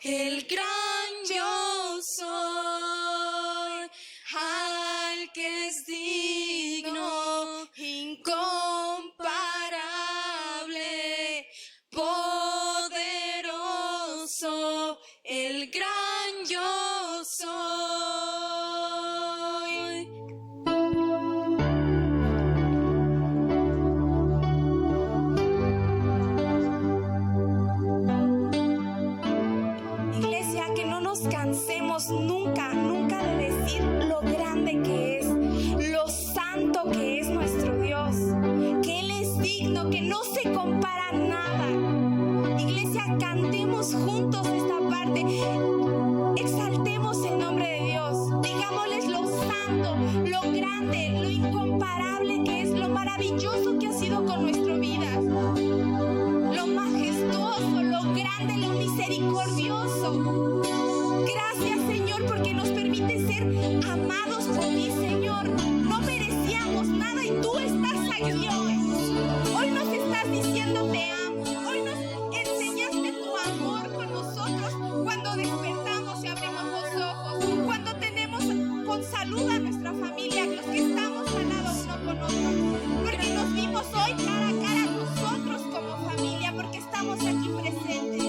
el gran yo soy, al que es digno, incomparable, poderoso, el gran yo soy. Iglesia, que no nos cansemos nunca, nunca de decir lo grande que es, lo santo que es nuestro Dios, que Él es digno, que no se compara a nada. Iglesia, cantemos juntos esta parte, exaltemos el nombre de Dios, digámosles lo santo, lo grande, lo incomparable que es, lo maravilloso que ha sido con nuestra vida, lo majestuoso, lo grande, lo misericordioso. Gracias, Señor, porque nos permite ser amados por ti, Señor. No merecíamos nada y tú estás aquí hoy. Hoy nos estás diciendo te amo. Hoy nos enseñaste tu amor con nosotros cuando despertamos y abrimos los ojos, cuando tenemos con salud a nuestra familia, los que estamos al lado uno con otro, porque nos vimos hoy cara a cara nosotros como familia, porque estamos aquí presentes.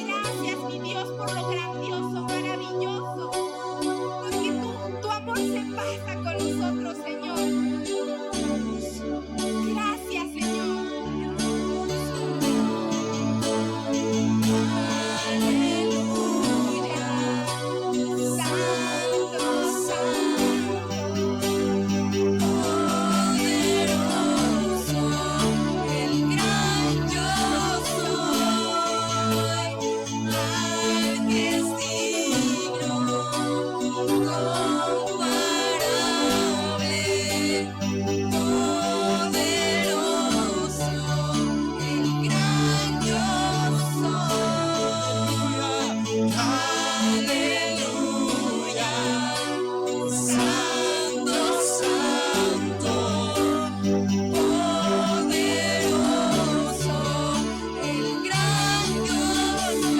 Gracias, mi Dios, por lo grandioso, maravilloso, porque tu amor se pasa con nosotros, Señor. Gracias, Señor. Aleluya, santo, poderoso, el gran yo soy, al que es digno, incomparable, poderoso, el gran yo soy. Aleluya, santo, santo, poderoso, el gran yo soy,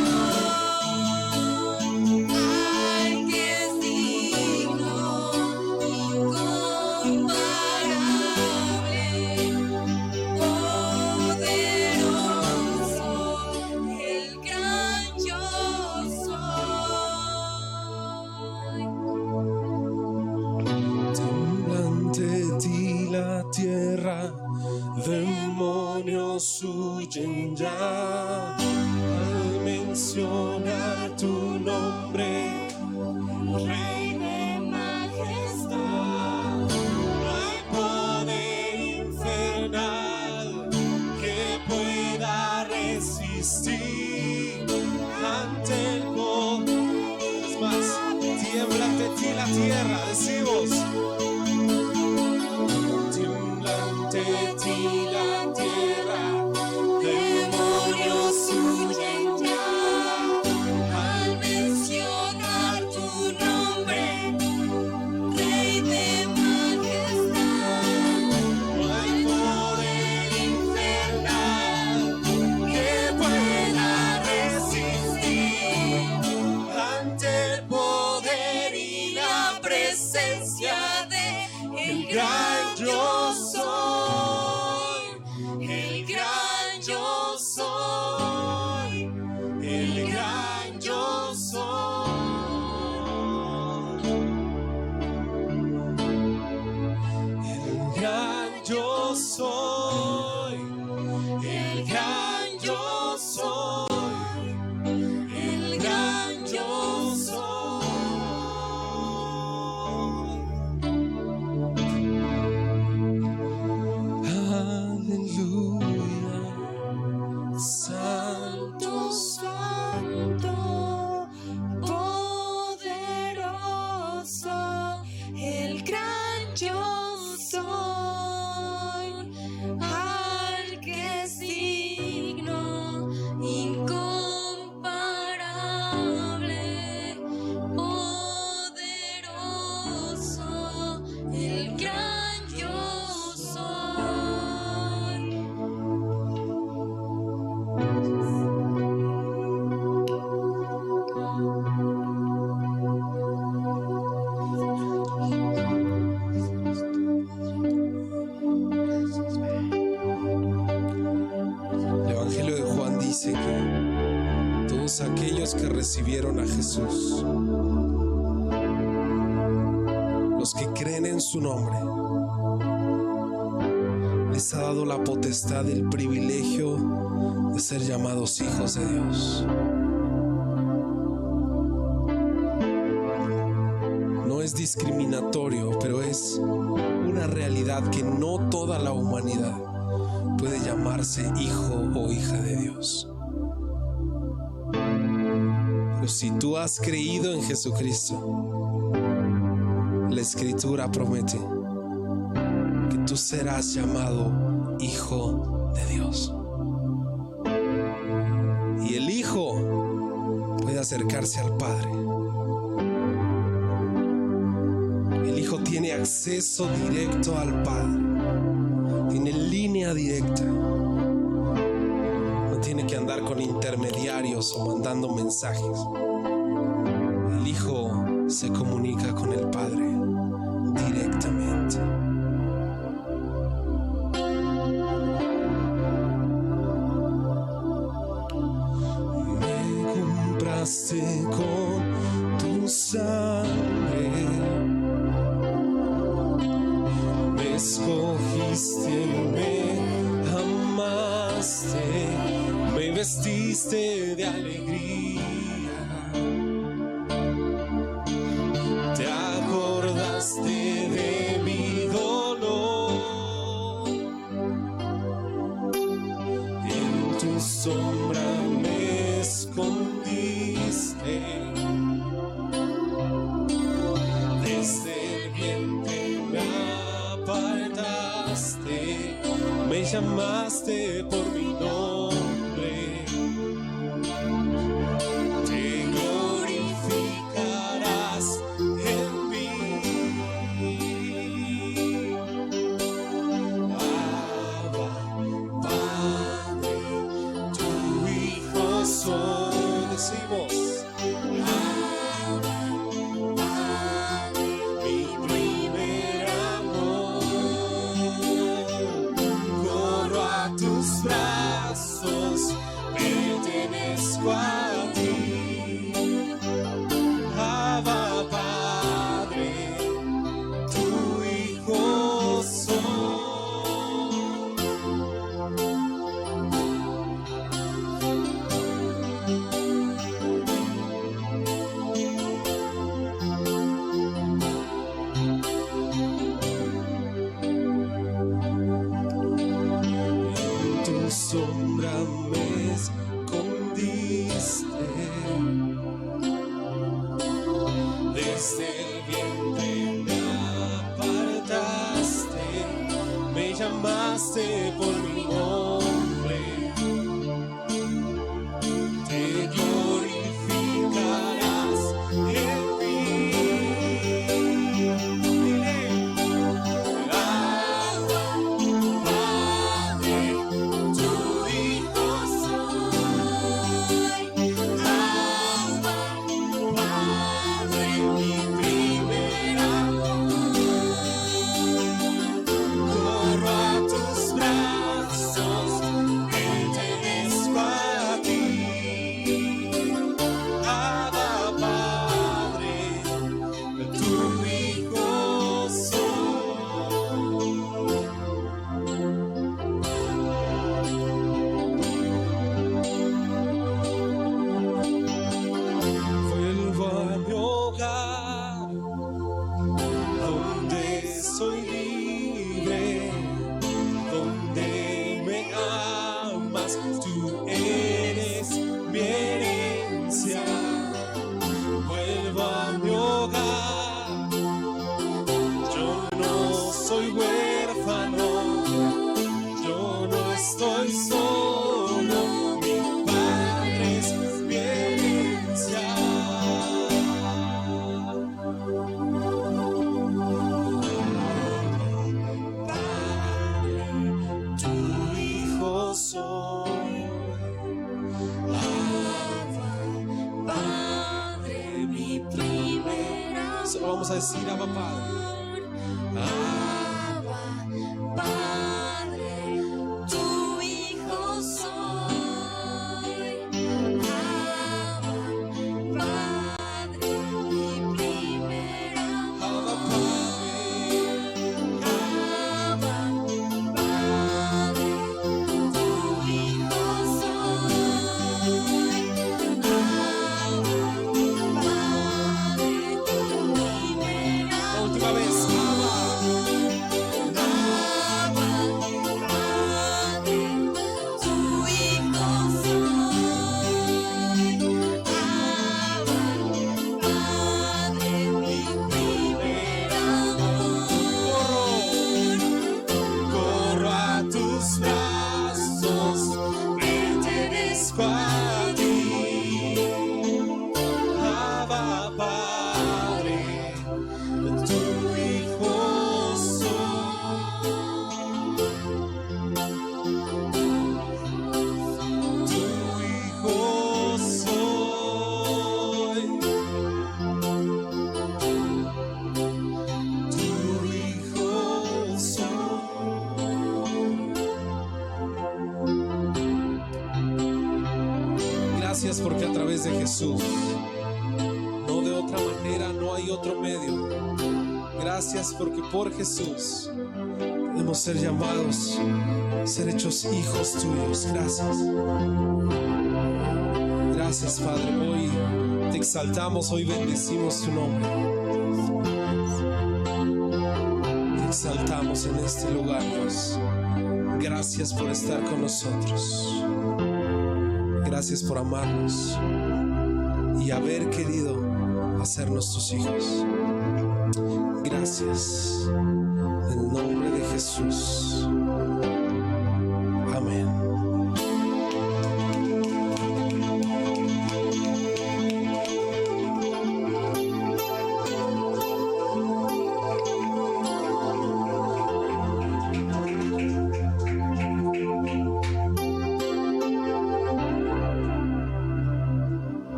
al que es digno, incomparable, poderoso, el gran yo soy. Temblante ti la tierra, demonios huyen ya al mencionar tu nombre, Rey de majestad. No hay poder infernal que pueda resistir ante el poder. Es más, tiembla ante ti la tierra, decimos. Tiembla ante ti la tierra, demonios huyen ya al mencionar tu nombre, dice que todos aquellos que recibieron a Jesús, los que creen en su nombre, les ha dado la potestad, el privilegio de ser llamados hijos de Dios. No es discriminatorio, pero es una realidad que no toda la humanidad puede llamarse hijo o hija de Dios. Pero si tú has creído en Jesucristo, la Escritura promete que tú serás llamado hijo de Dios. Y el hijo puede acercarse al Padre. El hijo tiene acceso directo al Padre. Tiene línea directa. No tiene que andar con intermediarios o mandando mensajes. El hijo se comunica con el Padre directamente. Me compraste con tu sangre, me escogiste, me amaste, me vestiste de alegría. Te acordaste de mi dolor, en tu sombra me escondiste, desde el vientre me apartaste, me llamaste por mi nombre, te glorificarás en mí. Abba, Padre, tu hijo soy, decimos. Abba, Padre, mi primer amor, corro a tus brazos, pertenezco a ti. Abba, Padre, tu hijo soy. En tu sombra me escondiste, desde el vientre me apartaste, me llamaste por mi nombre, te glorificarás en mí. Dile, Abba, Padre, tu hijo soy. Abba, Padre, mi primer amor, corro a tus brazos, pertenezco a ti. Abba, Padre, tu hijo soy. Vuelvo a mi hogar, donde soy libre, donde me amas, tú eres mi herencia. Vuelvo a mi hogar, yo no soy huérfano, yo no estoy solo, mi Padre es mi herencia. Padre, tu hijo soy. Abba, Padre, mi primer amor. Solo vamos a decir Abba, Padre. Abba, Padre, tu hijo soy. Gracias porque a través de Jesús, no de otra manera, no hay otro medio. Gracias porque por Jesús podemos ser llamados, ser hechos hijos tuyos. Gracias. Gracias, Padre. Hoy te exaltamos, hoy bendecimos tu nombre. Te exaltamos en este lugar, Dios. Gracias por estar con nosotros. Gracias por amarnos y haber querido hacernos tus hijos. Gracias. En el nombre de Jesús. Amén.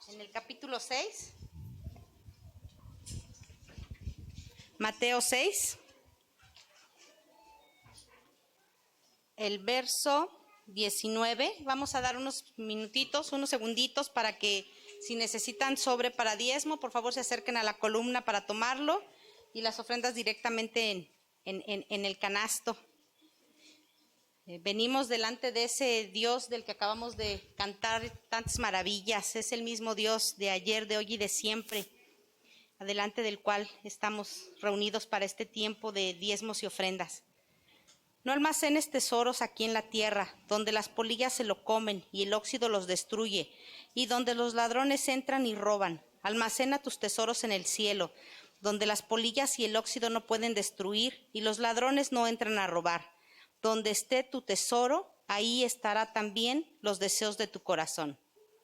En el capítulo 6, Mateo 6, el verso 19. Vamos a dar unos minutitos, unos segunditos para que si necesitan sobre para diezmo, por favor se acerquen a la columna para tomarlo y las ofrendas directamente en el canasto. Venimos delante de ese Dios del que acabamos de cantar tantas maravillas. Es el mismo Dios de ayer, de hoy y de siempre, adelante del cual estamos reunidos para este tiempo de diezmos y ofrendas. No almacenes tesoros aquí en la tierra, donde las polillas se lo comen y el óxido los destruye, y donde los ladrones entran y roban. Almacena tus tesoros en el cielo, donde las polillas y el óxido no pueden destruir y los ladrones no entran a robar. Donde esté tu tesoro, ahí estará también los deseos de tu corazón.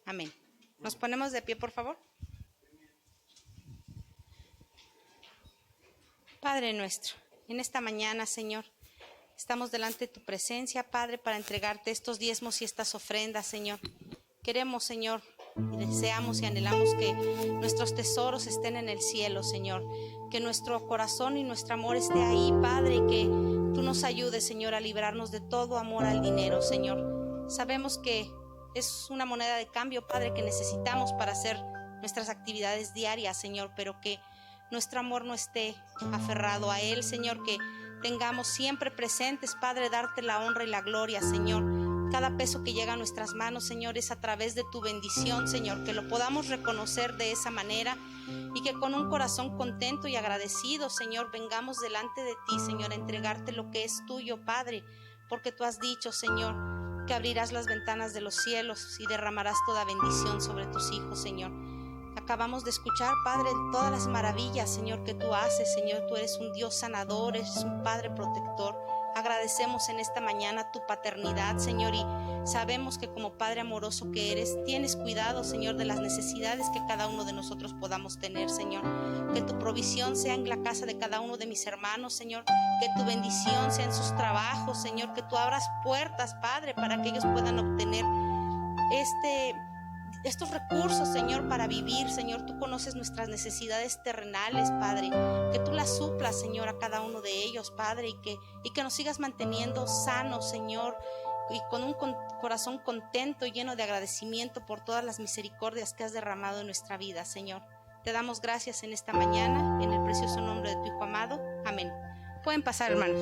Amén. ¿Nos ponemos de pie, por favor? Padre nuestro, en esta mañana, Señor, estamos delante de tu presencia, Padre, para entregarte estos diezmos y estas ofrendas, Señor. Queremos, Señor, y deseamos y anhelamos que nuestros tesoros estén en el cielo, Señor. Que nuestro corazón y nuestro amor esté ahí, Padre, y que tú nos ayudes, Señor, a librarnos de todo amor al dinero, Señor. Sabemos que es una moneda de cambio, Padre, que necesitamos para hacer nuestras actividades diarias, Señor, pero que nuestro amor no esté aferrado a él, Señor, que tengamos siempre presentes, Padre, darte la honra y la gloria, Señor. Cada peso que llega a nuestras manos, Señor, es a través de tu bendición, Señor, que lo podamos reconocer de esa manera y que con un corazón contento y agradecido, Señor, vengamos delante de ti, Señor, a entregarte lo que es tuyo, Padre, porque tú has dicho, Señor, que abrirás las ventanas de los cielos y derramarás toda bendición sobre tus hijos, Señor. Acabamos de escuchar, Padre, todas las maravillas, Señor, que tú haces, Señor. Tú eres un Dios sanador, eres un Padre protector. Agradecemos en esta mañana tu paternidad, Señor, y sabemos que como Padre amoroso que eres, tienes cuidado, Señor, de las necesidades que cada uno de nosotros podamos tener, Señor. Que tu provisión sea en la casa de cada uno de mis hermanos, Señor. Que tu bendición sea en sus trabajos, Señor. Que tú abras puertas, Padre, para que ellos puedan obtener estos recursos, Señor, para vivir, Señor. Tú conoces nuestras necesidades terrenales, Padre, que tú las suplas, Señor, a cada uno de ellos, Padre, y que nos sigas manteniendo sanos, Señor, y con un corazón contento y lleno de agradecimiento por todas las misericordias que has derramado en nuestra vida, Señor. Te damos gracias en esta mañana, en el precioso nombre de tu Hijo amado. Amén. Pueden pasar, hermanos.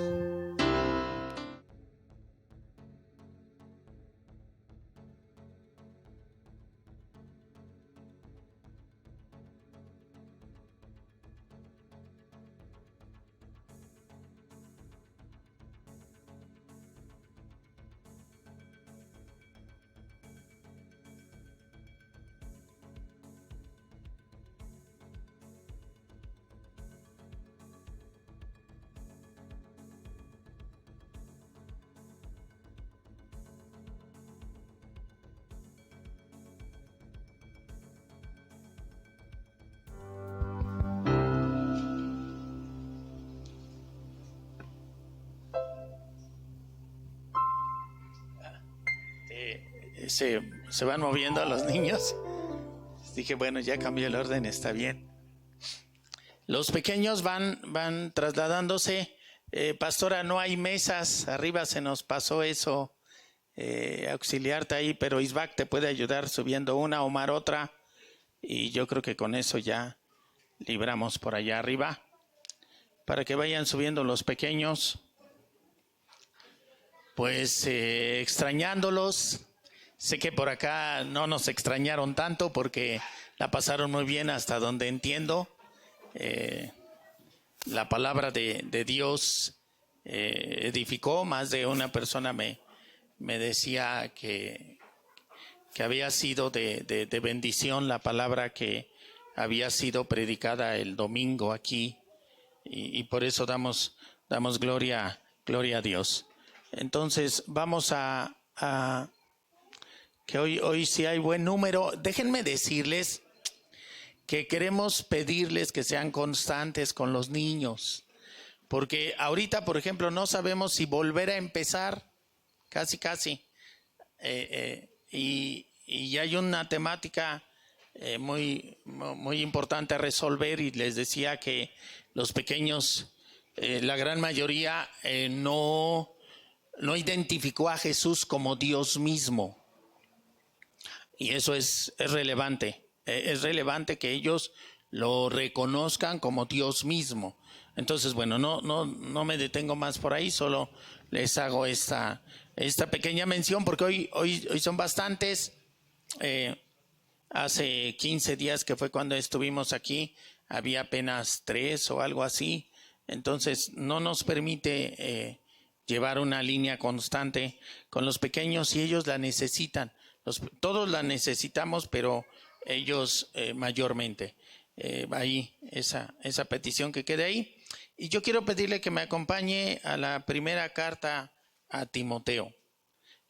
se van moviendo los niños. Dije, bueno, ya cambió el orden, está bien. Los pequeños van trasladándose. Pastora, no hay mesas. Arriba se nos pasó eso. Auxiliarte ahí, pero Isbac te puede ayudar subiendo una, Omar otra. Y yo creo que con eso ya libramos por allá arriba. Para que vayan subiendo los pequeños. Pues extrañándolos. Sé que por acá no nos extrañaron tanto porque la pasaron muy bien hasta donde entiendo. La palabra de Dios edificó. Más de una persona me decía que había sido de bendición la palabra que había sido predicada el domingo aquí. Y por eso damos gloria a Dios. Entonces vamos a que hoy sí hay buen número. Déjenme decirles que queremos pedirles que sean constantes con los niños, porque ahorita, por ejemplo, no sabemos si volver a empezar, casi, y hay una temática muy importante a resolver, y les decía que los pequeños, la gran mayoría no identificó a Jesús como Dios mismo. Y eso es relevante. Es relevante que ellos lo reconozcan como Dios mismo. Entonces, bueno, no me detengo más por ahí, solo les hago esta pequeña mención porque hoy son bastantes. Hace 15 días que fue cuando estuvimos aquí, había apenas 3 o algo así. Entonces, no nos permite llevar una línea constante con los pequeños y ellos la necesitan. Todos la necesitamos, pero ellos mayormente. Ahí esa petición que quede ahí. Y yo quiero pedirle que me acompañe a la primera carta a Timoteo.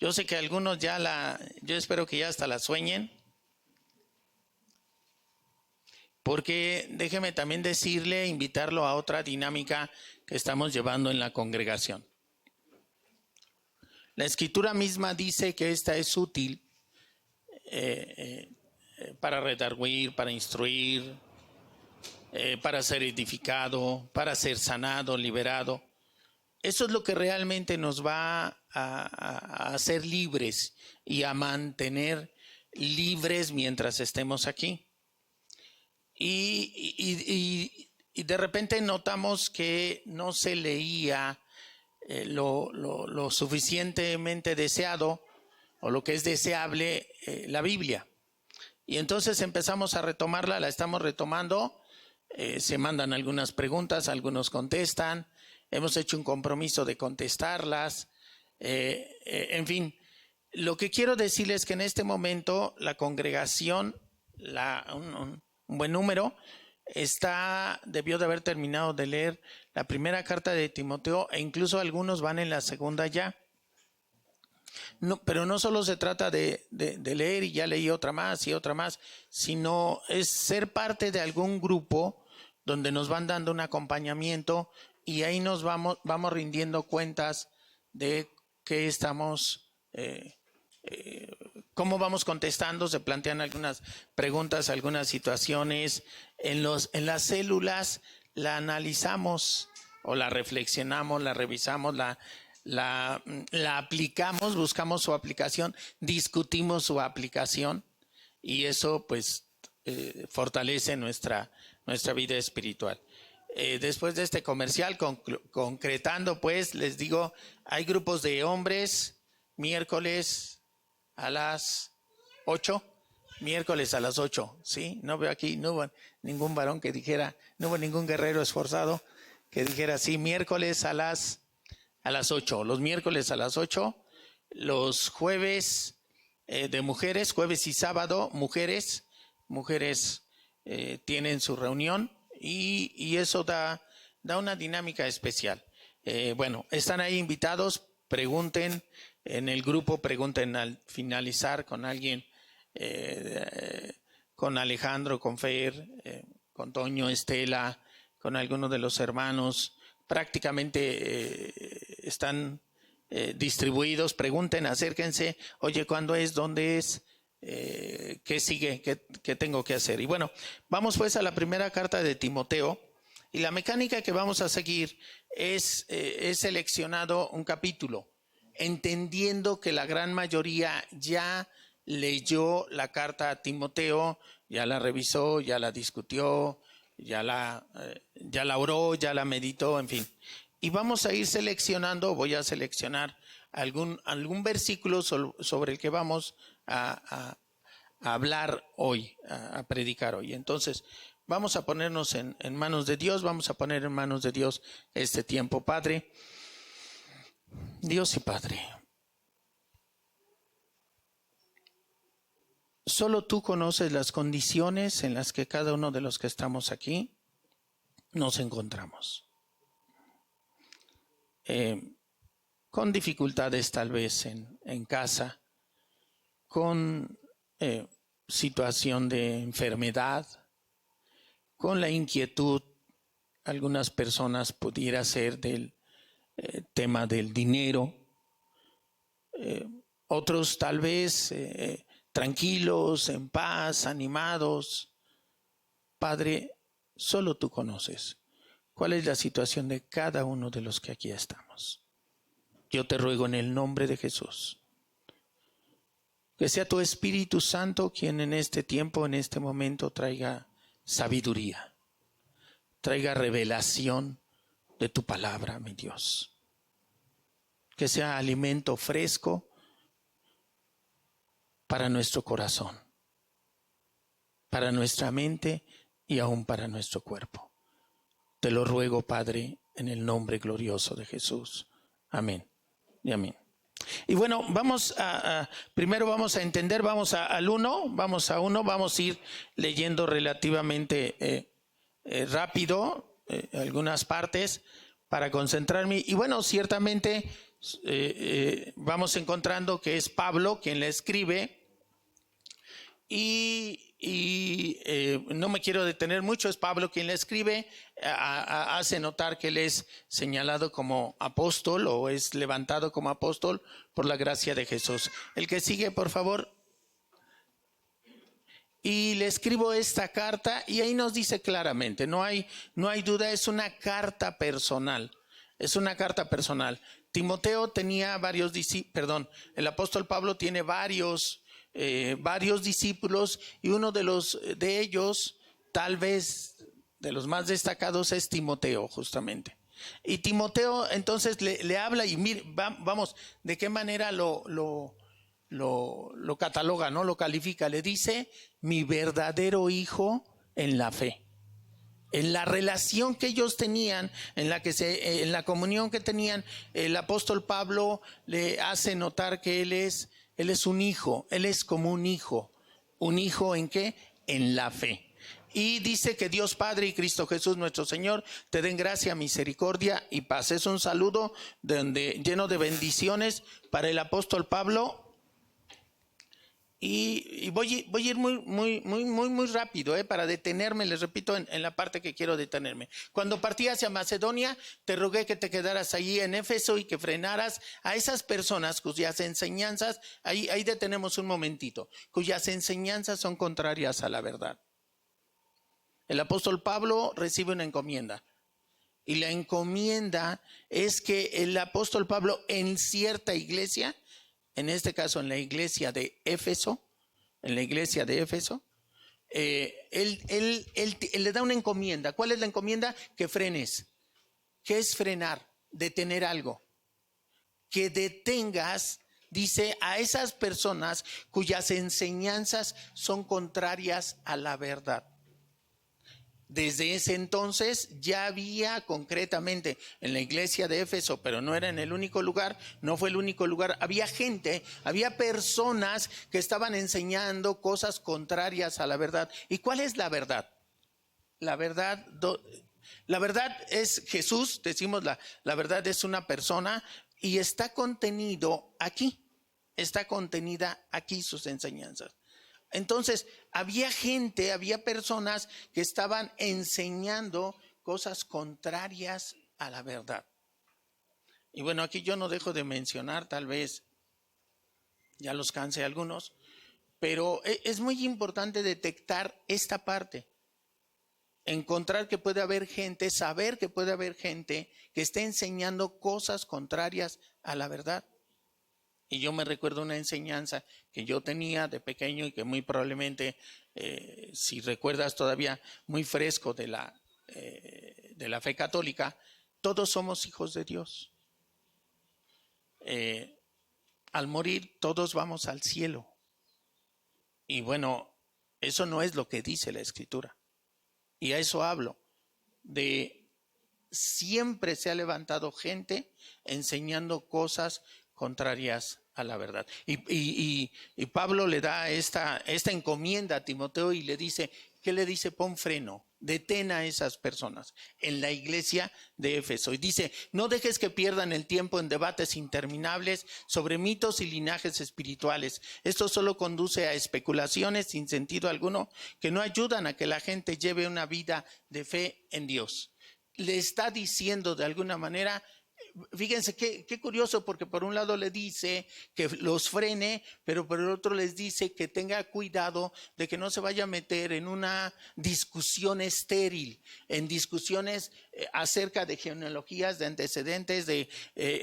Yo sé que algunos yo espero que ya hasta la sueñen. Porque déjeme también decirle, invitarlo a otra dinámica que estamos llevando en la congregación. La Escritura misma dice que esta es útil para redarguir, para instruir, para ser edificado, para ser sanado, liberado. Eso es lo que realmente nos va a hacer libres y a mantener libres mientras estemos aquí. Y de repente notamos que no se leía lo suficientemente deseado o lo que es deseable la Biblia. Y entonces empezamos a retomarla, la estamos retomando, se mandan algunas preguntas, algunos contestan, hemos hecho un compromiso de contestarlas, en fin. Lo que quiero decirles es que en este momento la congregación, un buen número, debió de haber terminado de leer la primera carta de Timoteo e incluso algunos van en la segunda ya. No, pero no solo se trata de leer y ya leí otra más y otra más, sino es ser parte de algún grupo donde nos van dando un acompañamiento y ahí nos vamos rindiendo cuentas de qué estamos, cómo vamos contestando. Se plantean algunas preguntas, algunas situaciones. En las células la analizamos o la reflexionamos, la revisamos, la aplicamos, buscamos su aplicación, discutimos su aplicación y eso pues fortalece nuestra vida espiritual. Después de este comercial, concretando pues, les digo, hay grupos de hombres miércoles a las 8, ¿sí? No veo aquí, no hubo ningún varón que dijera, no hubo ningún guerrero esforzado que dijera sí, miércoles a las 8, los miércoles a las 8, los jueves de mujeres, jueves y sábado, mujeres tienen su reunión y eso da una dinámica especial. Bueno, están ahí invitados, pregunten en el grupo, pregunten al finalizar con alguien, con Alejandro, con Fer, con Toño, Estela, con alguno de los hermanos. Prácticamente están distribuidos. Pregunten, acérquense. Oye, ¿cuándo es? ¿Dónde es? ¿Qué sigue? ¿Qué tengo que hacer? Y bueno, vamos pues a la primera carta de Timoteo. Y la mecánica que vamos a seguir es seleccionado un capítulo, entendiendo que la gran mayoría ya leyó la carta a Timoteo, ya la revisó, ya la discutió, ya la oró, ya la meditó, en fin. Y vamos a ir seleccionando, voy a seleccionar algún versículo sobre el que vamos a hablar hoy, a predicar hoy. Entonces, vamos a ponernos en manos de Dios, vamos a poner en manos de Dios este tiempo. Padre, Dios y Padre, solo tú conoces las condiciones en las que cada uno de los que estamos aquí nos encontramos. Con dificultades tal vez en casa, con situación de enfermedad, con la inquietud, algunas personas pudiera ser del tema del dinero, otros tal vez tranquilos, en paz, animados. Padre, solo tú conoces cuál es la situación de cada uno de los que aquí estamos. Yo te ruego en el nombre de Jesús, que sea tu Espíritu Santo quien en este tiempo, en este momento, traiga sabiduría, traiga revelación de tu palabra, mi Dios. Que sea alimento fresco para nuestro corazón, para nuestra mente y aún para nuestro cuerpo. Te lo ruego, Padre, en el nombre glorioso de Jesús. Amén y amén. Y bueno, primero vamos a entender, vamos a ir leyendo relativamente rápido algunas partes para concentrarme. Y bueno, ciertamente vamos encontrando que es Pablo quien le escribe. Y no me quiero detener mucho, es Pablo quien le escribe, hace notar que él es señalado como apóstol o es levantado como apóstol por la gracia de Jesús. El que sigue, por favor. Y le escribo esta carta y ahí nos dice claramente, no hay duda, es una carta personal, Timoteo tenía el apóstol Pablo tiene varios discípulos y uno de ellos, tal vez de los más destacados, es Timoteo, justamente. Y Timoteo entonces le habla y mire, vamos, de qué manera lo cataloga, ¿no? Lo califica, le dice: mi verdadero hijo en la fe. En la relación que ellos tenían, en la comunión que tenían, el apóstol Pablo le hace notar que él es un hijo, él es como un hijo. ¿Un hijo en qué? En la fe. Y dice que Dios Padre y Cristo Jesús nuestro Señor te den gracia, misericordia y paz. Es un saludo lleno de bendiciones para el apóstol Pablo. Y voy a ir muy rápido para detenerme, les repito, en la parte que quiero detenerme. Cuando partí hacia Macedonia, te rogué que te quedaras allí en Éfeso y que frenaras a esas personas cuyas enseñanzas, ahí detenemos un momentito, cuyas enseñanzas son contrarias a la verdad. El apóstol Pablo recibe una encomienda. Y la encomienda es que el apóstol Pablo en cierta iglesia, en este caso en la iglesia de Éfeso, él le da una encomienda. ¿Cuál es la encomienda? Que frenes. ¿Qué es frenar? Detener algo. Que detengas, dice, a esas personas cuyas enseñanzas son contrarias a la verdad. Desde ese entonces ya había concretamente en la iglesia de Éfeso, pero no era en el único lugar, no fue el único lugar, había personas que estaban enseñando cosas contrarias a la verdad. ¿Y cuál es la verdad? La verdad es Jesús, decimos la verdad es una persona y está contenida aquí sus enseñanzas. Entonces, había personas que estaban enseñando cosas contrarias a la verdad. Y bueno, aquí yo no dejo de mencionar, tal vez ya los canse a algunos, pero es muy importante detectar esta parte. Encontrar que puede haber gente, saber que puede haber gente que esté enseñando cosas contrarias a la verdad. Y yo me recuerdo una enseñanza que yo tenía de pequeño y que muy probablemente, si recuerdas todavía, muy fresco de la fe católica, todos somos hijos de Dios. Al morir todos vamos al cielo. Y bueno, eso no es lo que dice la Escritura. Y a eso hablo, de siempre se ha levantado gente enseñando cosas contrarias a la verdad. Y Pablo le da esta encomienda a Timoteo y le dice, ¿qué le dice? Pon freno, detén a esas personas en la iglesia de Éfeso. Y dice, no dejes que pierdan el tiempo en debates interminables sobre mitos y linajes espirituales. Esto solo conduce a especulaciones sin sentido alguno que no ayudan a que la gente lleve una vida de fe en Dios. Le está diciendo de alguna manera, fíjense qué curioso, porque por un lado le dice que los frene, pero por el otro les dice que tenga cuidado de que no se vaya a meter en una discusión estéril, en discusiones acerca de genealogías, de antecedentes,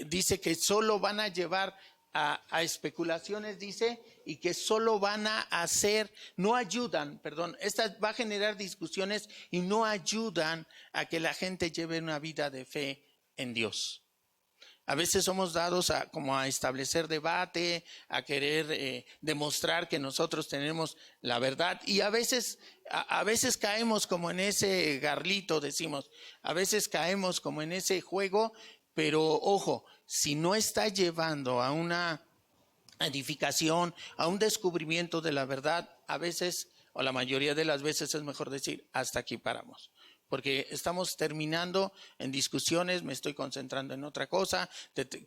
dice que solo van a llevar a especulaciones, dice, y que solo van a hacer, no ayudan, esta va a generar discusiones y no ayudan a que la gente lleve una vida de fe en Dios. A veces somos dados como a establecer debate, a querer demostrar que nosotros tenemos la verdad, y a veces caemos como en ese garlito, decimos, a veces caemos como en ese juego, pero ojo, si no está llevando a una edificación, a un descubrimiento de la verdad, a veces, o la mayoría de las veces, es mejor decir, hasta aquí paramos. Porque estamos terminando en discusiones, me estoy concentrando en otra cosa,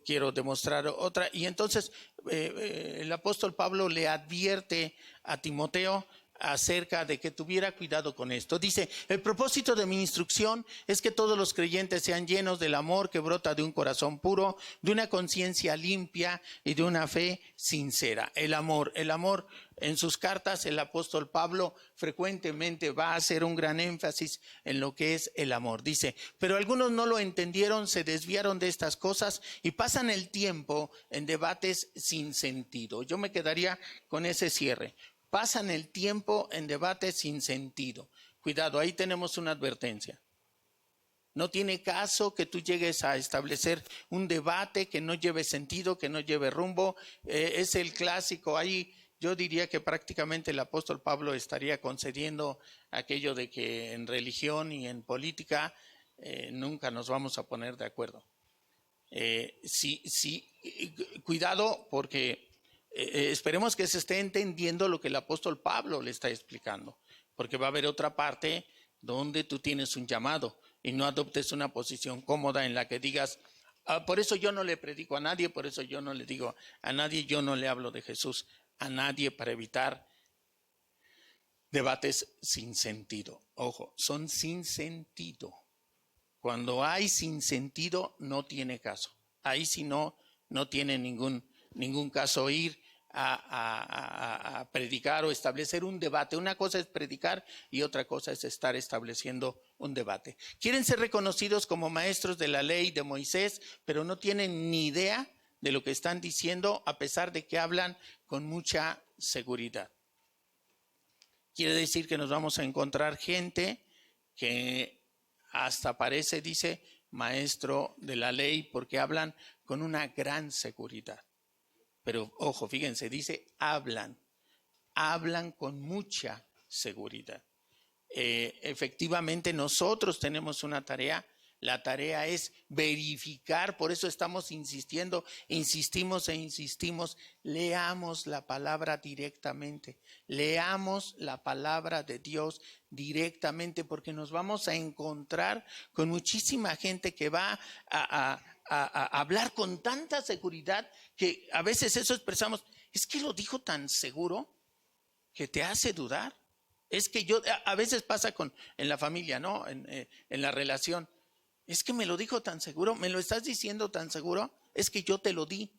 quiero demostrar otra. Y entonces el apóstol Pablo le advierte a Timoteo acerca de que tuviera cuidado con esto. Dice, el propósito de mi instrucción es que todos los creyentes sean llenos del amor que brota de un corazón puro, de una conciencia limpia y de una fe sincera. El amor. En sus cartas el apóstol Pablo frecuentemente va a hacer un gran énfasis en lo que es el amor. Dice, pero algunos no lo entendieron, se desviaron de estas cosas y pasan el tiempo en debates sin sentido. Yo me quedaría con ese cierre. Pasan el tiempo en debates sin sentido. Cuidado, ahí tenemos una advertencia. No tiene caso que tú llegues a establecer un debate que no lleve sentido, que no lleve rumbo. Es el clásico. Ahí yo diría que prácticamente el apóstol Pablo estaría concediendo aquello de que en religión y en política nunca nos vamos a poner de acuerdo. Cuidado, porque esperemos que se esté entendiendo lo que el apóstol Pablo le está explicando, porque va a haber otra parte donde tú tienes un llamado y no adoptes una posición cómoda en la que digas, por eso yo no le predico a nadie, por eso yo no le digo a nadie, yo no le hablo de Jesús a nadie, para evitar debates sin sentido. Ojo, son sin sentido. Cuando hay sin sentido, no tiene caso. Ahí sí no tiene ningún caso ir a predicar o establecer un debate. Una cosa es predicar y otra cosa es estar estableciendo un debate. Quieren ser reconocidos como maestros de la ley de Moisés, pero no tienen ni idea de lo que están diciendo, a pesar de que hablan con mucha seguridad. Quiere decir que nos vamos a encontrar gente que hasta parece, dice, maestro de la ley, porque hablan con una gran seguridad. Pero ojo, fíjense, dice hablan con mucha seguridad. Efectivamente, nosotros tenemos una tarea. La tarea es verificar, por eso estamos insistimos e insistimos, leamos la palabra directamente, leamos la palabra de Dios directamente, porque nos vamos a encontrar con muchísima gente que va a hablar con tanta seguridad que a veces eso expresamos, es que lo dijo tan seguro que te hace dudar. Es que a veces pasa en la familia, ¿no? En la relación. Es que me lo dijo tan seguro, me lo estás diciendo tan seguro, es que yo te lo di,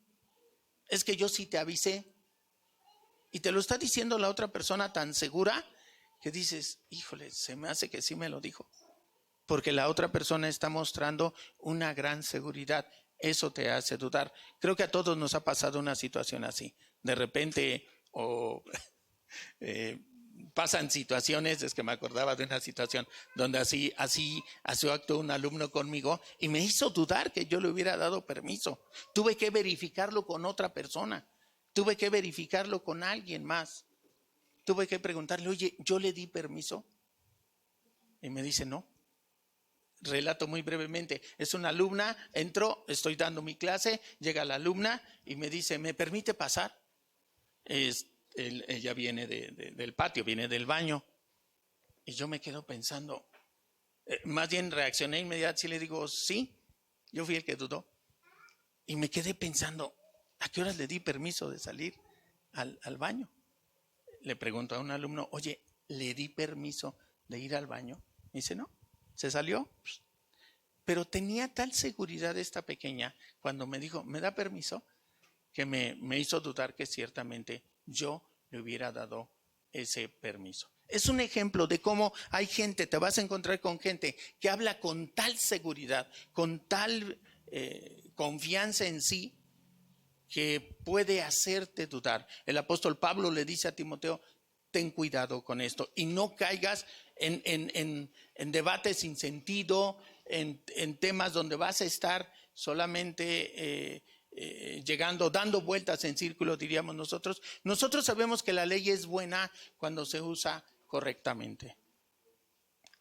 es que yo sí te avisé. Y te lo está diciendo la otra persona tan segura que dices, híjole, se me hace que sí me lo dijo. Porque la otra persona está mostrando una gran seguridad. Eso te hace dudar. Creo que a todos nos ha pasado una situación así. De repente, pasan situaciones, es que me acordaba de una situación donde así actuó un alumno conmigo y me hizo dudar que yo le hubiera dado permiso. Tuve que verificarlo con otra persona. Tuve que verificarlo con alguien más. Tuve que preguntarle, oye, ¿yo le di permiso? Y me dice, no. Relato muy brevemente. Es una alumna, entró, estoy dando mi clase, llega la alumna y me dice, ¿me permite pasar? Ella viene del patio, viene del baño. Y yo me quedo pensando, más bien reaccioné inmediatamente y le digo, sí, yo fui el que dudó. Y me quedé pensando, ¿a qué horas le di permiso de salir al baño? Le pregunto a un alumno, oye, ¿le di permiso de ir al baño? Me dice, no, se salió. Pero tenía tal seguridad esta pequeña cuando me dijo, ¿me da permiso? Que me hizo dudar que ciertamente yo le hubiera dado ese permiso. Es un ejemplo de cómo hay gente, te vas a encontrar con gente que habla con tal seguridad, con tal confianza en sí, que puede hacerte dudar. El apóstol Pablo le dice a Timoteo, ten cuidado con esto y no caigas en debates sin sentido, en temas donde vas a estar solamente llegando, dando vueltas en círculo, diríamos nosotros. Nosotros sabemos que la ley es buena cuando se usa correctamente.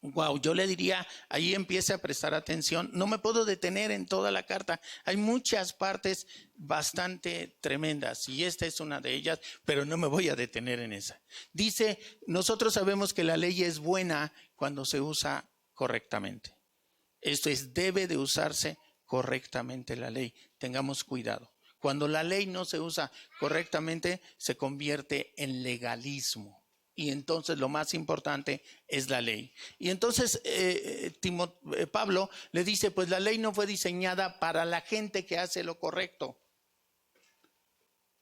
Wow, yo le diría, ahí empiece a prestar atención. No me puedo detener en toda la carta. Hay muchas partes bastante tremendas y esta es una de ellas, pero no me voy a detener en esa. Dice, nosotros sabemos que la ley es buena cuando se usa correctamente. Esto es, debe de usarse correctamente la ley. Tengamos cuidado. Cuando la ley no se usa correctamente, se convierte en legalismo. Y entonces lo más importante es la ley. Y entonces Pablo le dice, pues la ley no fue diseñada para la gente que hace lo correcto.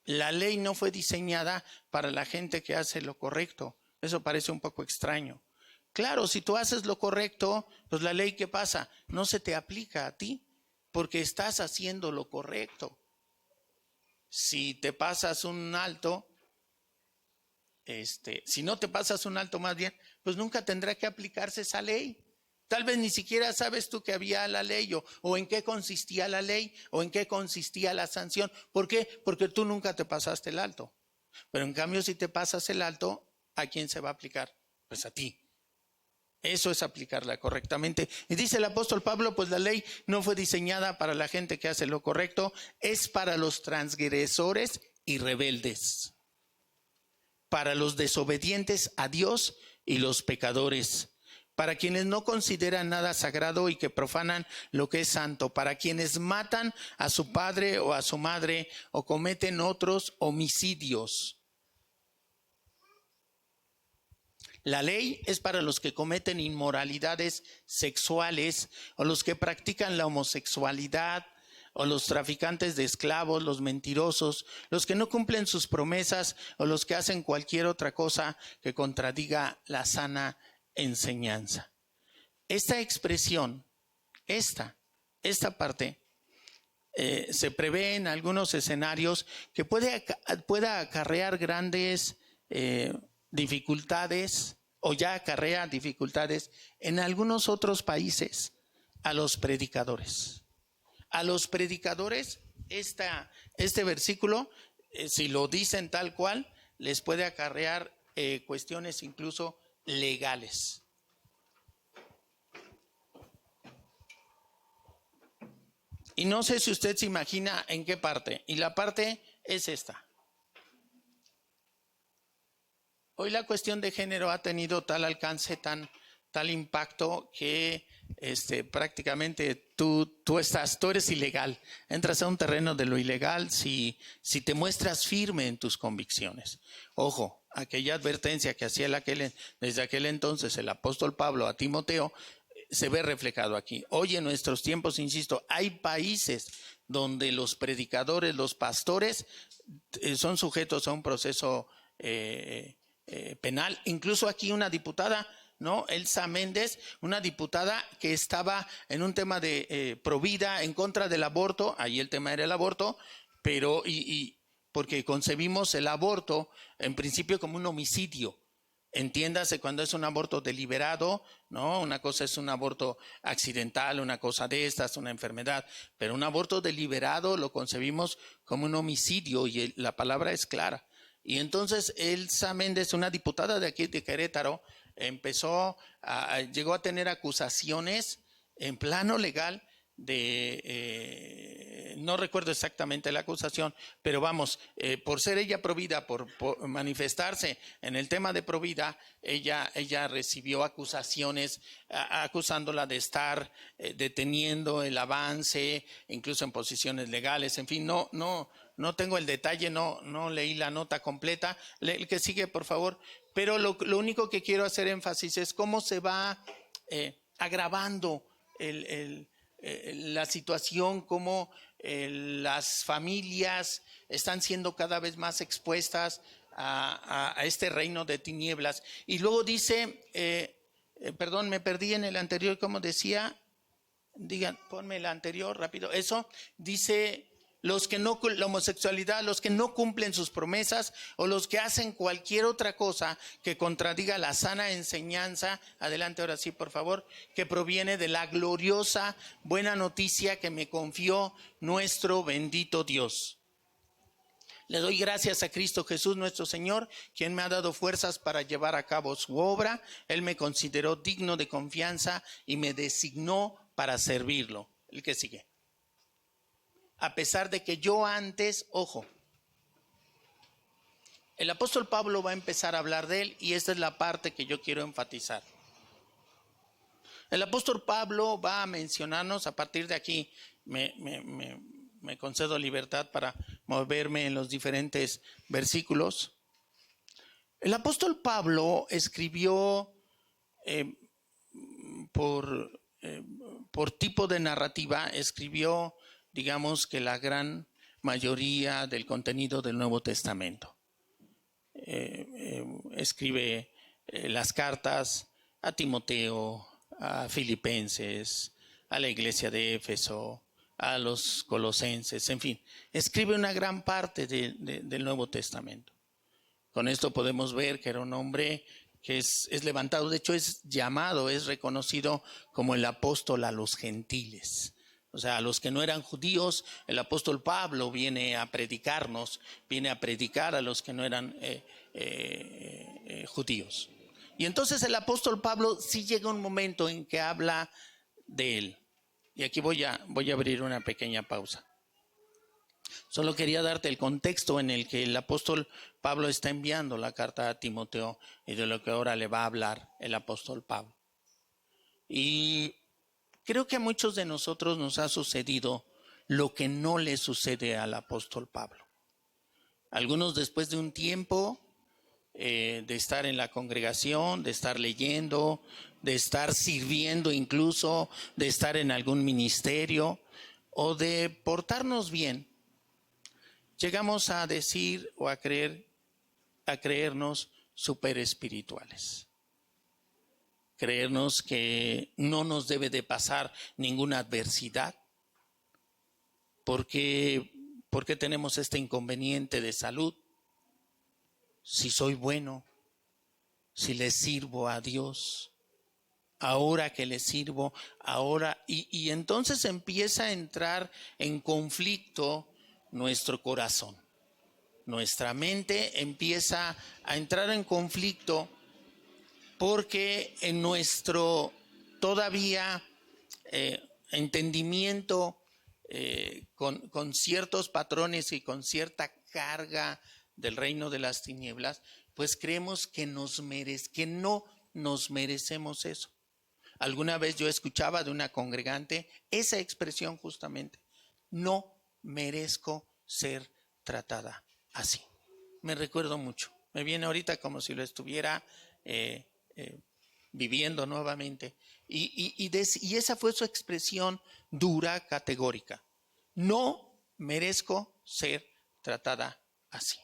La ley no fue diseñada para la gente que hace lo correcto. Eso parece un poco extraño. Claro, si tú haces lo correcto, pues la ley, ¿qué pasa? No se te aplica a ti porque estás haciendo lo correcto. Si te pasas un alto, si no te pasas un alto más bien, pues nunca tendrá que aplicarse esa ley. Tal vez ni siquiera sabes tú que había la ley o en qué consistía la ley o en qué consistía la sanción. ¿Por qué? Porque tú nunca te pasaste el alto. Pero en cambio, si te pasas el alto, ¿a quién se va a aplicar? Pues a ti. Eso es aplicarla correctamente. Y dice el apóstol Pablo, pues la ley no fue diseñada para la gente que hace lo correcto, es para los transgresores y rebeldes, para los desobedientes a Dios y los pecadores, para quienes no consideran nada sagrado y que profanan lo que es santo, para quienes matan a su padre o a su madre o cometen otros homicidios. La ley es para los que cometen inmoralidades sexuales o los que practican la homosexualidad o los traficantes de esclavos, los mentirosos, los que no cumplen sus promesas o los que hacen cualquier otra cosa que contradiga la sana enseñanza. Esta expresión, esta parte, se prevé en algunos escenarios que pueda acarrear grandes dificultades o ya acarrea dificultades en algunos otros países a los predicadores. A los predicadores este versículo, si lo dicen tal cual, les puede acarrear cuestiones incluso legales. Y no sé si usted se imagina en qué parte, y la parte es esta. Hoy la cuestión de género ha tenido tal alcance, tal impacto que prácticamente tú eres ilegal. Entras a un terreno de lo ilegal si te muestras firme en tus convicciones. Ojo, aquella advertencia que hacía desde aquel entonces el apóstol Pablo a Timoteo, se ve reflejado aquí. Hoy en nuestros tiempos, insisto, hay países donde los predicadores, los pastores, son sujetos a un proceso penal. Incluso aquí una diputada, ¿no? Elsa Méndez, una diputada que estaba en un tema de provida en contra del aborto, ahí el tema era el aborto, pero porque concebimos el aborto en principio como un homicidio. Entiéndase cuando es un aborto deliberado, ¿no? Una cosa es un aborto accidental, una cosa de estas, una enfermedad, pero un aborto deliberado lo concebimos como un homicidio y la palabra es clara. Y entonces Elsa Méndez, una diputada de aquí de Querétaro, llegó a tener acusaciones en plano legal no recuerdo exactamente la acusación, pero vamos, por ser ella provida, por manifestarse en el tema de provida, ella recibió acusaciones acusándola de estar deteniendo el avance, incluso en posiciones legales, en fin, no tengo el detalle, no leí la nota completa. El que sigue, por favor. Pero lo único que quiero hacer énfasis es cómo se va agravando la situación, cómo las familias están siendo cada vez más expuestas a este reino de tinieblas. Y luego dice, perdón, me perdí en el anterior, ¿cómo decía? Digan, ponme el anterior rápido. Eso dice, la homosexualidad, los que no cumplen sus promesas o los que hacen cualquier otra cosa que contradiga la sana enseñanza, adelante ahora sí por favor, que proviene de la gloriosa buena noticia que me confió nuestro bendito Dios. Le doy gracias a Cristo Jesús nuestro Señor, quien me ha dado fuerzas para llevar a cabo su obra. Él me consideró digno de confianza y me designó para servirlo. El que sigue. A pesar de que yo antes, ojo, el apóstol Pablo va a empezar a hablar de él y esta es la parte que yo quiero enfatizar. El apóstol Pablo va a mencionarnos, a partir de aquí me concedo libertad para moverme en los diferentes versículos. El apóstol Pablo escribió por tipo de narrativa, escribió, digamos que la gran mayoría del contenido del Nuevo Testamento. Escribe las cartas a Timoteo, a Filipenses, a la iglesia de Éfeso, a los colosenses, en fin, escribe una gran parte del Nuevo Testamento. Con esto podemos ver que era un hombre que es levantado, de hecho es llamado, es reconocido como el apóstol a los gentiles. O sea, a los que no eran judíos, el apóstol Pablo viene a predicarnos, viene a predicar a los que no eran judíos. Y entonces el apóstol Pablo sí llega un momento en que habla de él. Y aquí voy a abrir una pequeña pausa. Solo quería darte el contexto en el que el apóstol Pablo está enviando la carta a Timoteo y de lo que ahora le va a hablar el apóstol Pablo. Y creo que a muchos de nosotros nos ha sucedido lo que no le sucede al apóstol Pablo. Algunos después de un tiempo de estar en la congregación, de estar leyendo, de estar sirviendo incluso, de estar en algún ministerio o de portarnos bien, llegamos a decir o a creernos súper espirituales. Creernos que no nos debe de pasar ninguna adversidad. ¿Por qué tenemos este inconveniente de salud? Si soy bueno, si le sirvo a Dios, ahora que le sirvo, ahora. Y entonces empieza a entrar en conflicto nuestro corazón. Nuestra mente empieza a entrar en conflicto porque en nuestro todavía entendimiento con ciertos patrones y con cierta carga del reino de las tinieblas, pues creemos que no nos merecemos eso. Alguna vez yo escuchaba de una congregante esa expresión justamente: no merezco ser tratada así. Me recuerdo mucho, me viene ahorita como si lo estuviera viviendo nuevamente. Y esa fue su expresión dura, categórica. No merezco ser tratada así.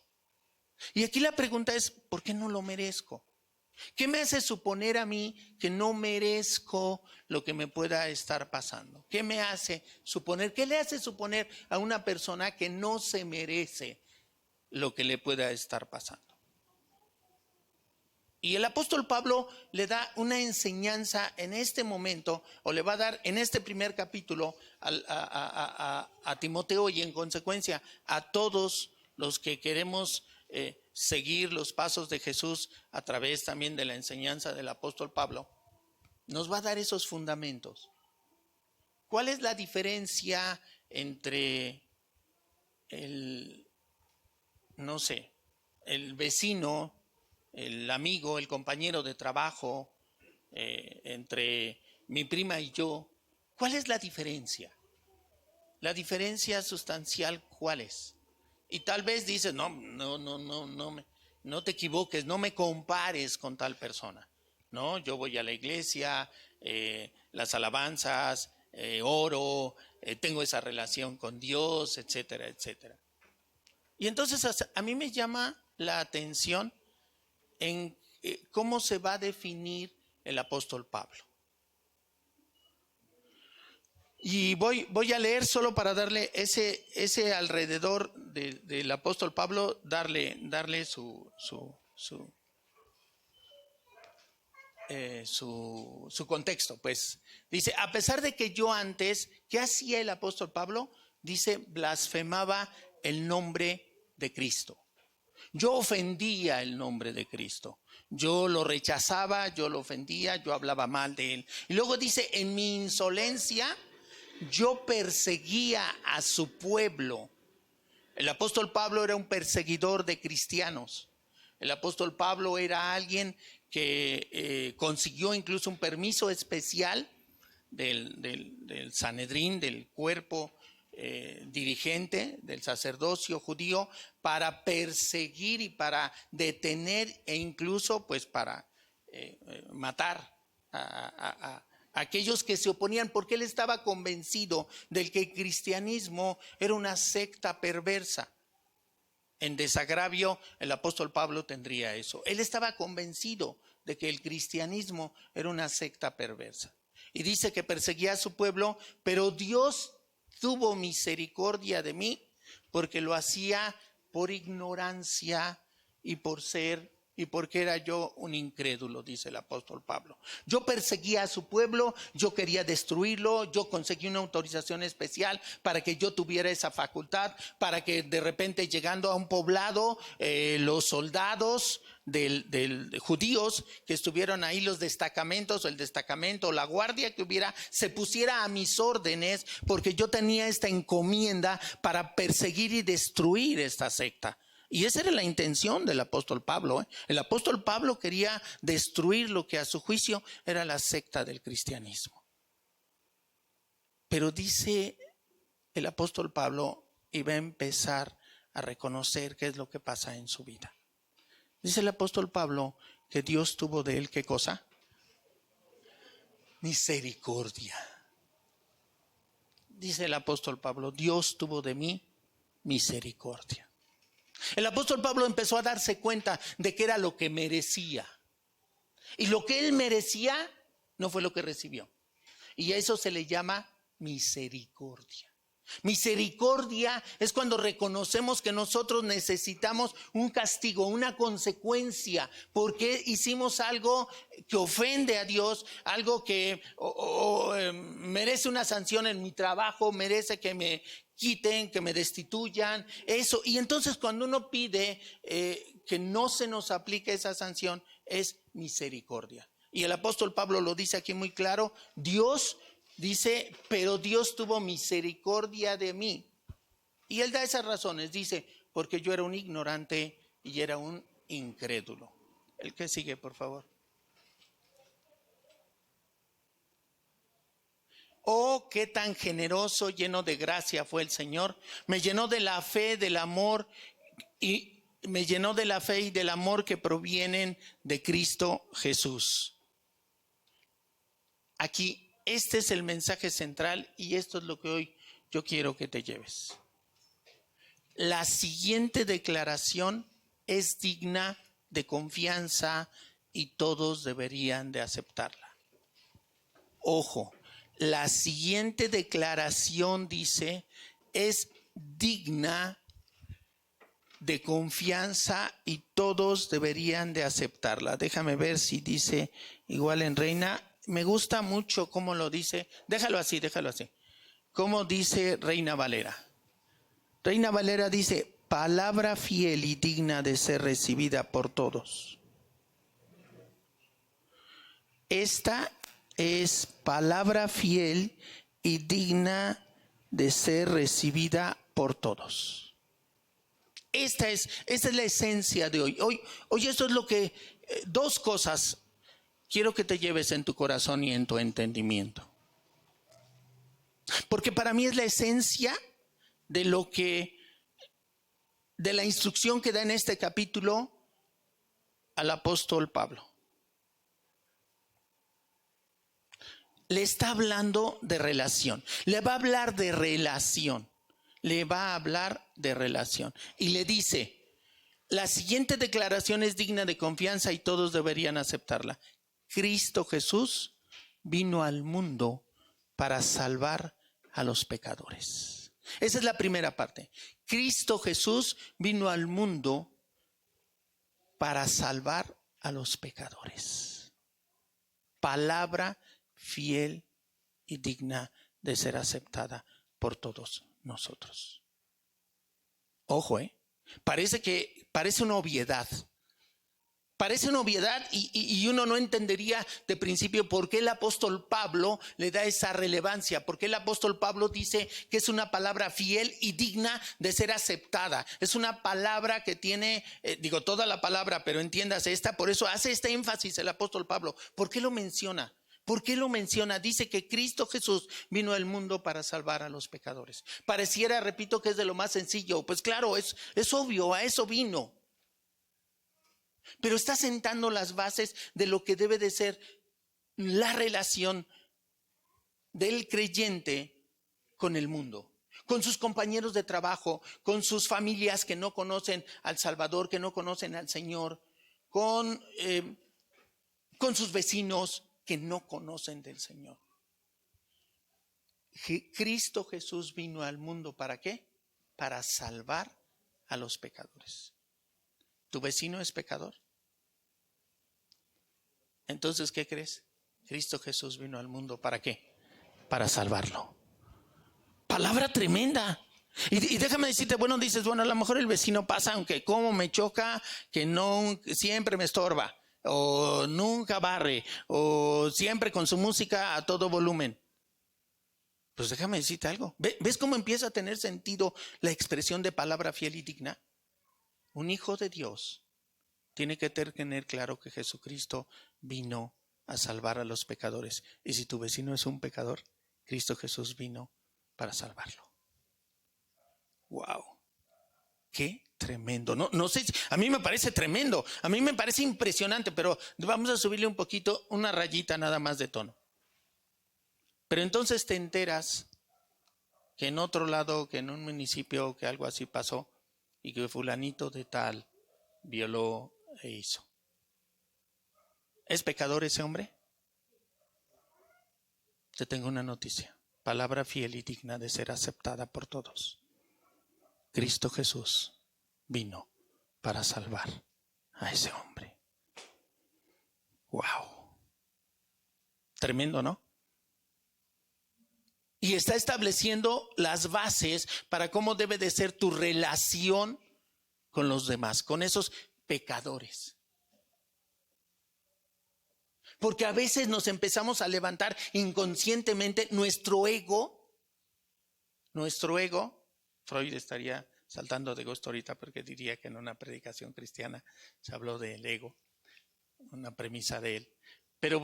Y aquí la pregunta es, ¿por qué no lo merezco? ¿Qué me hace suponer a mí que no merezco lo que me pueda estar pasando? ¿Qué me hace suponer? ¿Qué le hace suponer a una persona que no se merece lo que le pueda estar pasando? Y el apóstol Pablo le da una enseñanza en este momento, o le va a dar en este primer capítulo a Timoteo y en consecuencia a todos los que queremos seguir los pasos de Jesús a través también de la enseñanza del apóstol Pablo. Nos va a dar esos fundamentos. ¿Cuál es la diferencia entre el vecino, el amigo, el compañero de trabajo, entre mi prima y yo? ¿Cuál es la diferencia? La diferencia sustancial, ¿cuál es? Y tal vez dices, no te equivoques, no me compares con tal persona. No, yo voy a la iglesia, las alabanzas, oro, tengo esa relación con Dios, etcétera, etcétera. Y entonces a mí me llama la atención en cómo se va a definir el apóstol Pablo. Y voy a leer solo para darle ese alrededor del apóstol Pablo, darle su contexto. Pues dice, a pesar de que yo antes, ¿qué hacía el apóstol Pablo? Dice, blasfemaba el nombre de Cristo. Yo ofendía el nombre de Cristo. Yo lo rechazaba, yo lo ofendía, yo hablaba mal de él. Y luego dice, en mi insolencia, yo perseguía a su pueblo. El apóstol Pablo era un perseguidor de cristianos. El apóstol Pablo era alguien que consiguió incluso un permiso especial del Sanedrín, del cuerpo dirigente del sacerdocio judío, para perseguir y para detener e incluso pues para matar a aquellos que se oponían, porque él estaba convencido de que el cristianismo era una secta perversa. En desagravio, el apóstol Pablo tendría eso. Él estaba convencido de que el cristianismo era una secta perversa. Y dice que perseguía a su pueblo, pero Dios tuvo misericordia de mí, porque lo hacía por ignorancia y porque era yo un incrédulo, dice el apóstol Pablo. Yo perseguía a su pueblo, yo quería destruirlo, yo conseguí una autorización especial para que yo tuviera esa facultad, para que de repente llegando a un poblado, los soldados de judíos que estuvieron ahí, los destacamentos, el destacamento, la guardia que hubiera, se pusiera a mis órdenes, porque yo tenía esta encomienda para perseguir y destruir esta secta. Y esa era la intención del apóstol Pablo. El apóstol Pablo quería destruir lo que a su juicio era la secta del cristianismo. Pero dice el apóstol Pablo, y va a empezar a reconocer qué es lo que pasa en su vida. Dice el apóstol Pablo que Dios tuvo de él, ¿qué cosa? Misericordia. Dice el apóstol Pablo, Dios tuvo de mí misericordia. El apóstol Pablo empezó a darse cuenta de que era lo que merecía. Y lo que él merecía no fue lo que recibió. Y a eso se le llama misericordia. Misericordia es cuando reconocemos que nosotros necesitamos un castigo, una consecuencia, porque hicimos algo que ofende a Dios, algo que merece una sanción en mi trabajo, merece que me quiten, que me destituyan, eso. Y entonces cuando uno pide que no se nos aplique esa sanción, es misericordia. Y el apóstol Pablo lo dice aquí muy claro, Dios dice, pero Dios tuvo misericordia de mí. Y él da esas razones, dice, porque yo era un ignorante y era un incrédulo. El que sigue, por favor. Oh, qué tan generoso, lleno de gracia fue el Señor. Me llenó de la fe, del amor, y me llenó de la fe y del amor que provienen de Cristo Jesús. aquí este es el mensaje central y esto es lo que hoy yo quiero que te lleves. La siguiente declaración es digna de confianza y todos deberían de aceptarla. Ojo, la siguiente declaración dice, es digna de confianza y todos deberían de aceptarla. Déjame ver si dice igual en Reina. Me gusta mucho cómo lo dice. Déjalo así. ¿Cómo dice Reina Valera? Reina Valera dice, palabra fiel y digna de ser recibida por todos. Esta es palabra fiel y digna de ser recibida por todos. Esta es la esencia de hoy. Hoy esto es lo que, dos cosas quiero que te lleves en tu corazón y en tu entendimiento. Porque para mí es la esencia de la instrucción que da en este capítulo al apóstol Pablo. Le está hablando de relación. Le va a hablar de relación. Y le dice, la siguiente declaración es digna de confianza y todos deberían aceptarla. Cristo Jesús vino al mundo para salvar a los pecadores. Esa es la primera parte. Cristo Jesús vino al mundo para salvar a los pecadores. Palabra fiel y digna de ser aceptada por todos nosotros. Ojo, parece una obviedad. Parece una obviedad y uno no entendería de principio por qué el apóstol Pablo le da esa relevancia, por qué el apóstol Pablo dice que es una palabra fiel y digna de ser aceptada. Es una palabra que tiene, toda la palabra, pero entiéndase esta, por eso hace este énfasis el apóstol Pablo. ¿Por qué lo menciona? ¿Por qué lo menciona? Dice que Cristo Jesús vino al mundo para salvar a los pecadores. Pareciera, repito, que es de lo más sencillo. Pues claro, es obvio, a eso vino. Pero está sentando las bases de lo que debe de ser la relación del creyente con el mundo, con sus compañeros de trabajo, con sus familias que no conocen al Salvador, que no conocen al Señor, con sus vecinos que no conocen del Señor. Cristo Jesús vino al mundo ¿para qué? Para salvar a los pecadores. ¿Tu vecino es pecador? Entonces, ¿qué crees? Cristo Jesús vino al mundo ¿para qué? Para salvarlo. Palabra tremenda. Y déjame decirte, dices, a lo mejor el vecino pasa, aunque como me choca, que no siempre me estorba, o nunca barre, o siempre con su música a todo volumen. Pues déjame decirte algo. ¿Ves cómo empieza a tener sentido la expresión de palabra fiel y digna? Un hijo de Dios tiene que tener claro que Jesucristo vino a salvar a los pecadores. Y si tu vecino es un pecador, Cristo Jesús vino para salvarlo. ¡Wow! ¡Qué tremendo! No sé, a mí me parece tremendo, a mí me parece impresionante, pero vamos a subirle un poquito, una rayita nada más de tono. Pero entonces te enteras que en otro lado, que en un municipio, que algo así pasó y que fulanito de tal violó e hizo. ¿Es pecador ese hombre? Te tengo una noticia. Palabra fiel y digna de ser aceptada por todos. Cristo Jesús vino para salvar a ese hombre. ¡Wow! Tremendo, ¿no? Y está estableciendo las bases para cómo debe de ser tu relación con los demás, con esos pecadores. Porque a veces nos empezamos a levantar inconscientemente nuestro ego. Freud estaría saltando de gusto ahorita porque diría que en una predicación cristiana se habló del ego, una premisa de él. Pero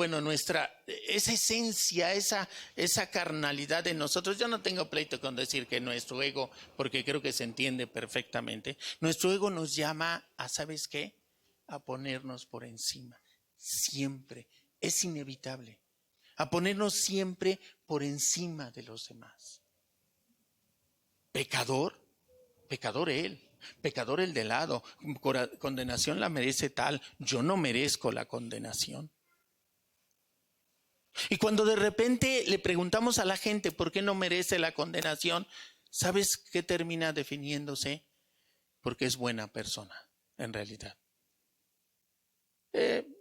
esa esencia, esa carnalidad de nosotros, yo no tengo pleito con decir que nuestro ego, porque creo que se entiende perfectamente, nuestro ego nos llama a, ¿sabes qué? A ponernos por encima, siempre, es inevitable. a ponernos siempre por encima de los demás. Pecador, pecador él, pecador el de lado, condenación la merece tal, yo no merezco la condenación. Y cuando de repente le preguntamos a la gente por qué no merece la condenación, ¿sabes qué termina definiéndose? Porque es buena persona, en realidad.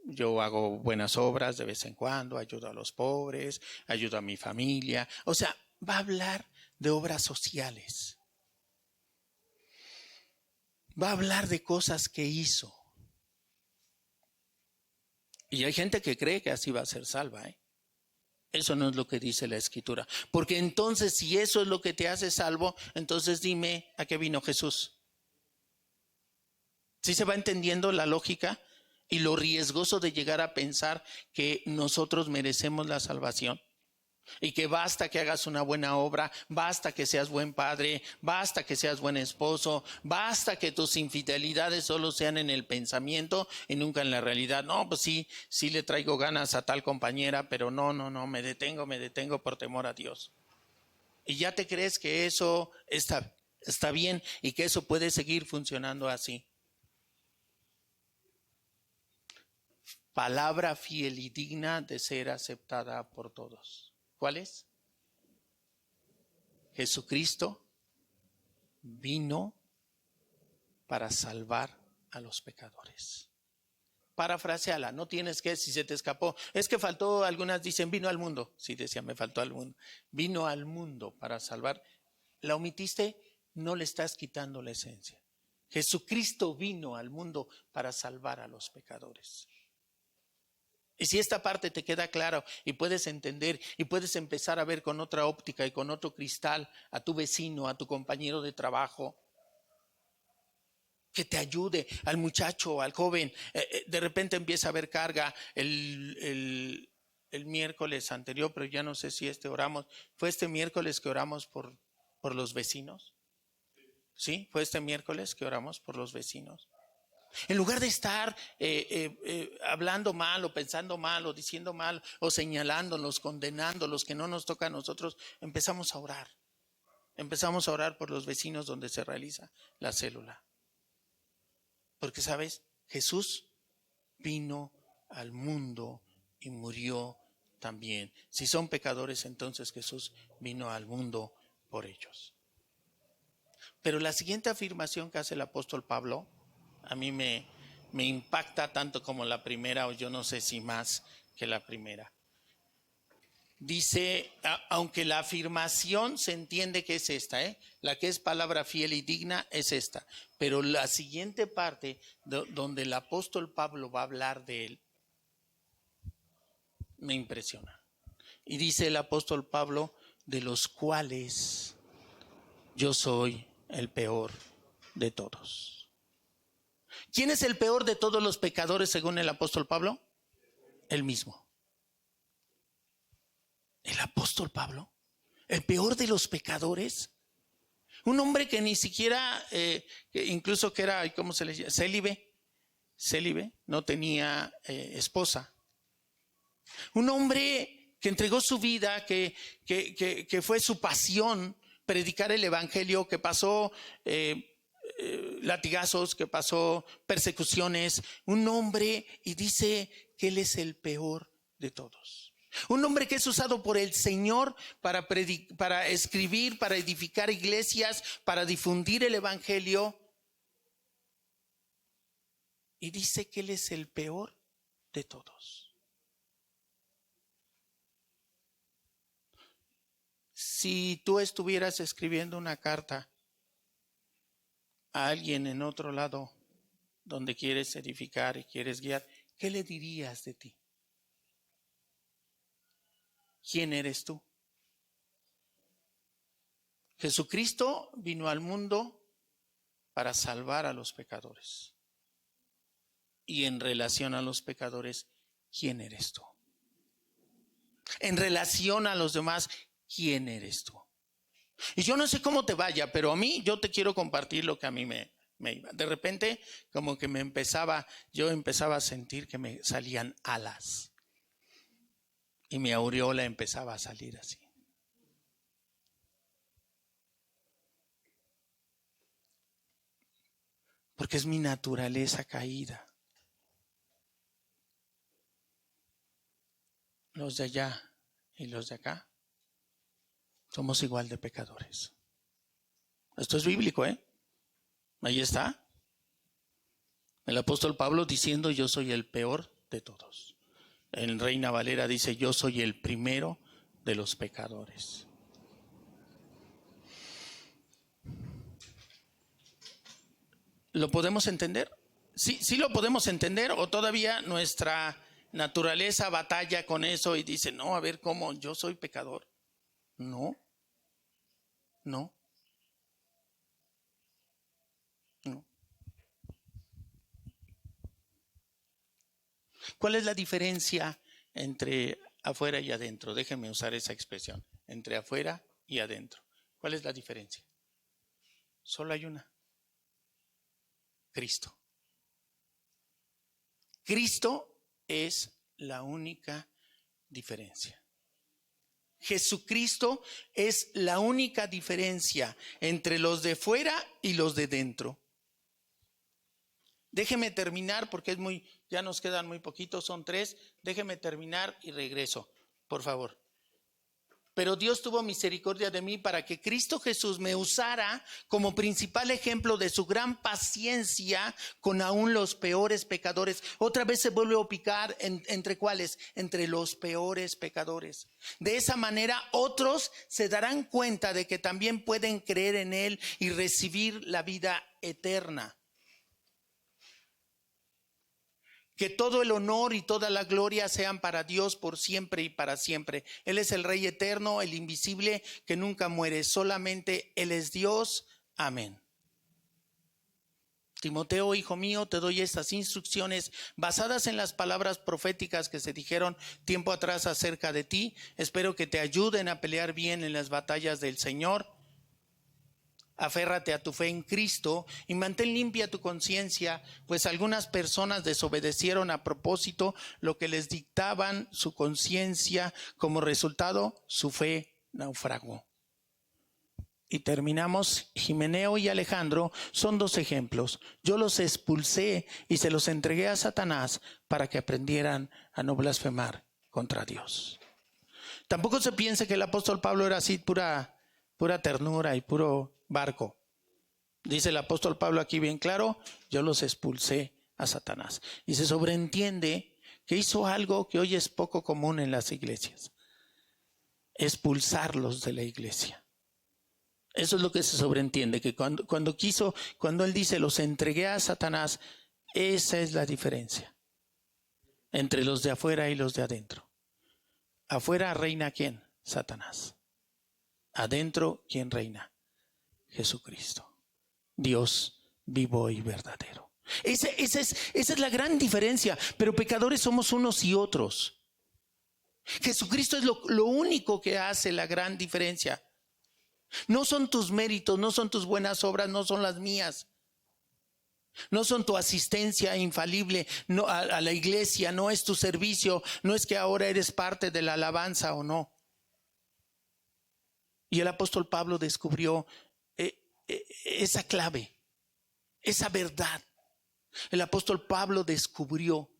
Yo hago buenas obras de vez en cuando, ayudo a los pobres, ayudo a mi familia. O sea, va a hablar de obras sociales. Va a hablar de cosas que hizo. Y hay gente que cree que así va a ser salva, ¿eh? Eso no es lo que dice la Escritura. Porque entonces, si eso es lo que te hace salvo, entonces dime a qué vino Jesús. ¿Sí se va entendiendo la lógica y lo riesgoso de llegar a pensar que nosotros merecemos la salvación? Y que basta que hagas una buena obra, basta que seas buen padre, basta que seas buen esposo, basta que tus infidelidades solo sean en el pensamiento y nunca en la realidad. No, pues sí le traigo ganas a tal compañera, pero no, me detengo por temor a Dios. Y ya te crees que eso está bien y que eso puede seguir funcionando así. Palabra fiel y digna de ser aceptada por todos. ¿Cuál es? Jesucristo vino para salvar a los pecadores. Parafraseala, no tienes que, si se te escapó. Es que faltó, algunas dicen, vino al mundo. Sí, decía, me faltó al mundo. Vino al mundo para salvar. La omitiste, no le estás quitando la esencia. Jesucristo vino al mundo para salvar a los pecadores. Y si esta parte te queda clara y puedes entender y puedes empezar a ver con otra óptica y con otro cristal a tu vecino, a tu compañero de trabajo, que te ayude, al muchacho, al joven, de repente empieza a haber carga. El miércoles anterior, pero ya no sé si oramos, ¿fue este miércoles que oramos por los vecinos? ¿Sí? ¿Fue este miércoles que oramos por los vecinos? En lugar de estar hablando mal o pensando mal o diciendo mal o señalándolos, condenándolos que no nos toca a nosotros, empezamos a orar. Empezamos a orar por los vecinos donde se realiza la célula. Porque, ¿sabes? Jesús vino al mundo y murió también. Si son pecadores, entonces Jesús vino al mundo por ellos. Pero la siguiente afirmación que hace el apóstol Pablo, a mí me impacta tanto como la primera, o yo no sé si más que la primera. Dice, aunque la afirmación se entiende que es esta, la que es palabra fiel y digna es esta, pero la siguiente parte donde el apóstol Pablo va a hablar de él, me impresiona. Y dice el apóstol Pablo, de los cuales yo soy el peor de todos. ¿Quién es el peor de todos los pecadores según el apóstol Pablo? Él mismo. El apóstol Pablo, el peor de los pecadores. Un hombre que ni siquiera, incluso que era, ¿cómo se le llama? Célibe, no tenía esposa. Un hombre que entregó su vida, que fue su pasión predicar el evangelio, que pasó latigazos, que pasó persecuciones. Un hombre, y dice que él es el peor de todos. Un hombre que es usado por el Señor para escribir, para edificar iglesias, para difundir el evangelio. Y dice que él es el peor de todos. Si tú estuvieras escribiendo una carta a alguien en otro lado donde quieres edificar y quieres guiar, ¿qué le dirías de ti? ¿Quién eres tú? Jesucristo vino al mundo para salvar a los pecadores. Y en relación a los pecadores, ¿quién eres tú? En relación a los demás, ¿quién eres tú? Y yo no sé cómo te vaya, pero a mí, yo te quiero compartir lo que a mí me iba. De repente, como que yo empezaba a sentir que me salían alas. y mi aureola empezaba a salir así. Porque es mi naturaleza caída. Los de allá y los de acá somos igual de pecadores. Esto es bíblico, ¿eh? Ahí está. El apóstol Pablo diciendo: yo soy el peor de todos. En Reina Valera dice: yo soy el primero de los pecadores. ¿Lo podemos entender? Sí lo podemos entender, o todavía nuestra naturaleza batalla con eso y dice: no, a ver, ¿cómo? Yo soy pecador. No. ¿Cuál es la diferencia entre afuera y adentro? Déjenme usar esa expresión. Entre afuera y adentro. ¿Cuál es la diferencia? Solo hay una. Cristo. Cristo es la única diferencia. Jesucristo es la única diferencia entre los de fuera y los de dentro. Déjeme terminar porque ya nos quedan muy poquitos, son 3. Déjeme terminar y regreso, por favor. Pero Dios tuvo misericordia de mí para que Cristo Jesús me usara como principal ejemplo de su gran paciencia con aún los peores pecadores. Otra vez se vuelve a ubicar entre ¿cuáles? Entre los peores pecadores. De esa manera otros se darán cuenta de que también pueden creer en Él y recibir la vida eterna. Que todo el honor y toda la gloria sean para Dios por siempre y para siempre. Él es el Rey eterno, el invisible, que nunca muere. Solamente Él es Dios. Amén. Timoteo, hijo mío, te doy estas instrucciones basadas en las palabras proféticas que se dijeron tiempo atrás acerca de ti. Espero que te ayuden a pelear bien en las batallas del Señor. Aférrate a tu fe en Cristo y mantén limpia tu conciencia, pues algunas personas desobedecieron a propósito lo que les dictaban su conciencia. Como resultado, su fe naufragó. Y terminamos. Himeneo y Alejandro son 2 ejemplos. Yo los expulsé y se los entregué a Satanás para que aprendieran a no blasfemar contra Dios. Tampoco se piense que el apóstol Pablo era así pura ternura y puro barco. Dice el apóstol Pablo aquí bien claro: yo los expulsé a Satanás. Y se sobreentiende que hizo algo que hoy es poco común en las iglesias: expulsarlos de la iglesia. Eso es lo que se sobreentiende, que cuando él dice los entregué a Satanás, esa es la diferencia entre los de afuera y los de adentro. Afuera reina ¿quién? Satanás. Adentro ¿quién reina? Jesucristo, Dios vivo y verdadero. Esa es la gran diferencia. Pero pecadores somos unos y otros. Jesucristo es lo único que hace la gran diferencia. No son tus méritos, no son tus buenas obras, no son las mías. No son tu asistencia infalible a la iglesia, no es tu servicio, no es que ahora eres parte de la alabanza o no. Y el apóstol Pablo descubrió esa clave, esa verdad. El apóstol Pablo descubrió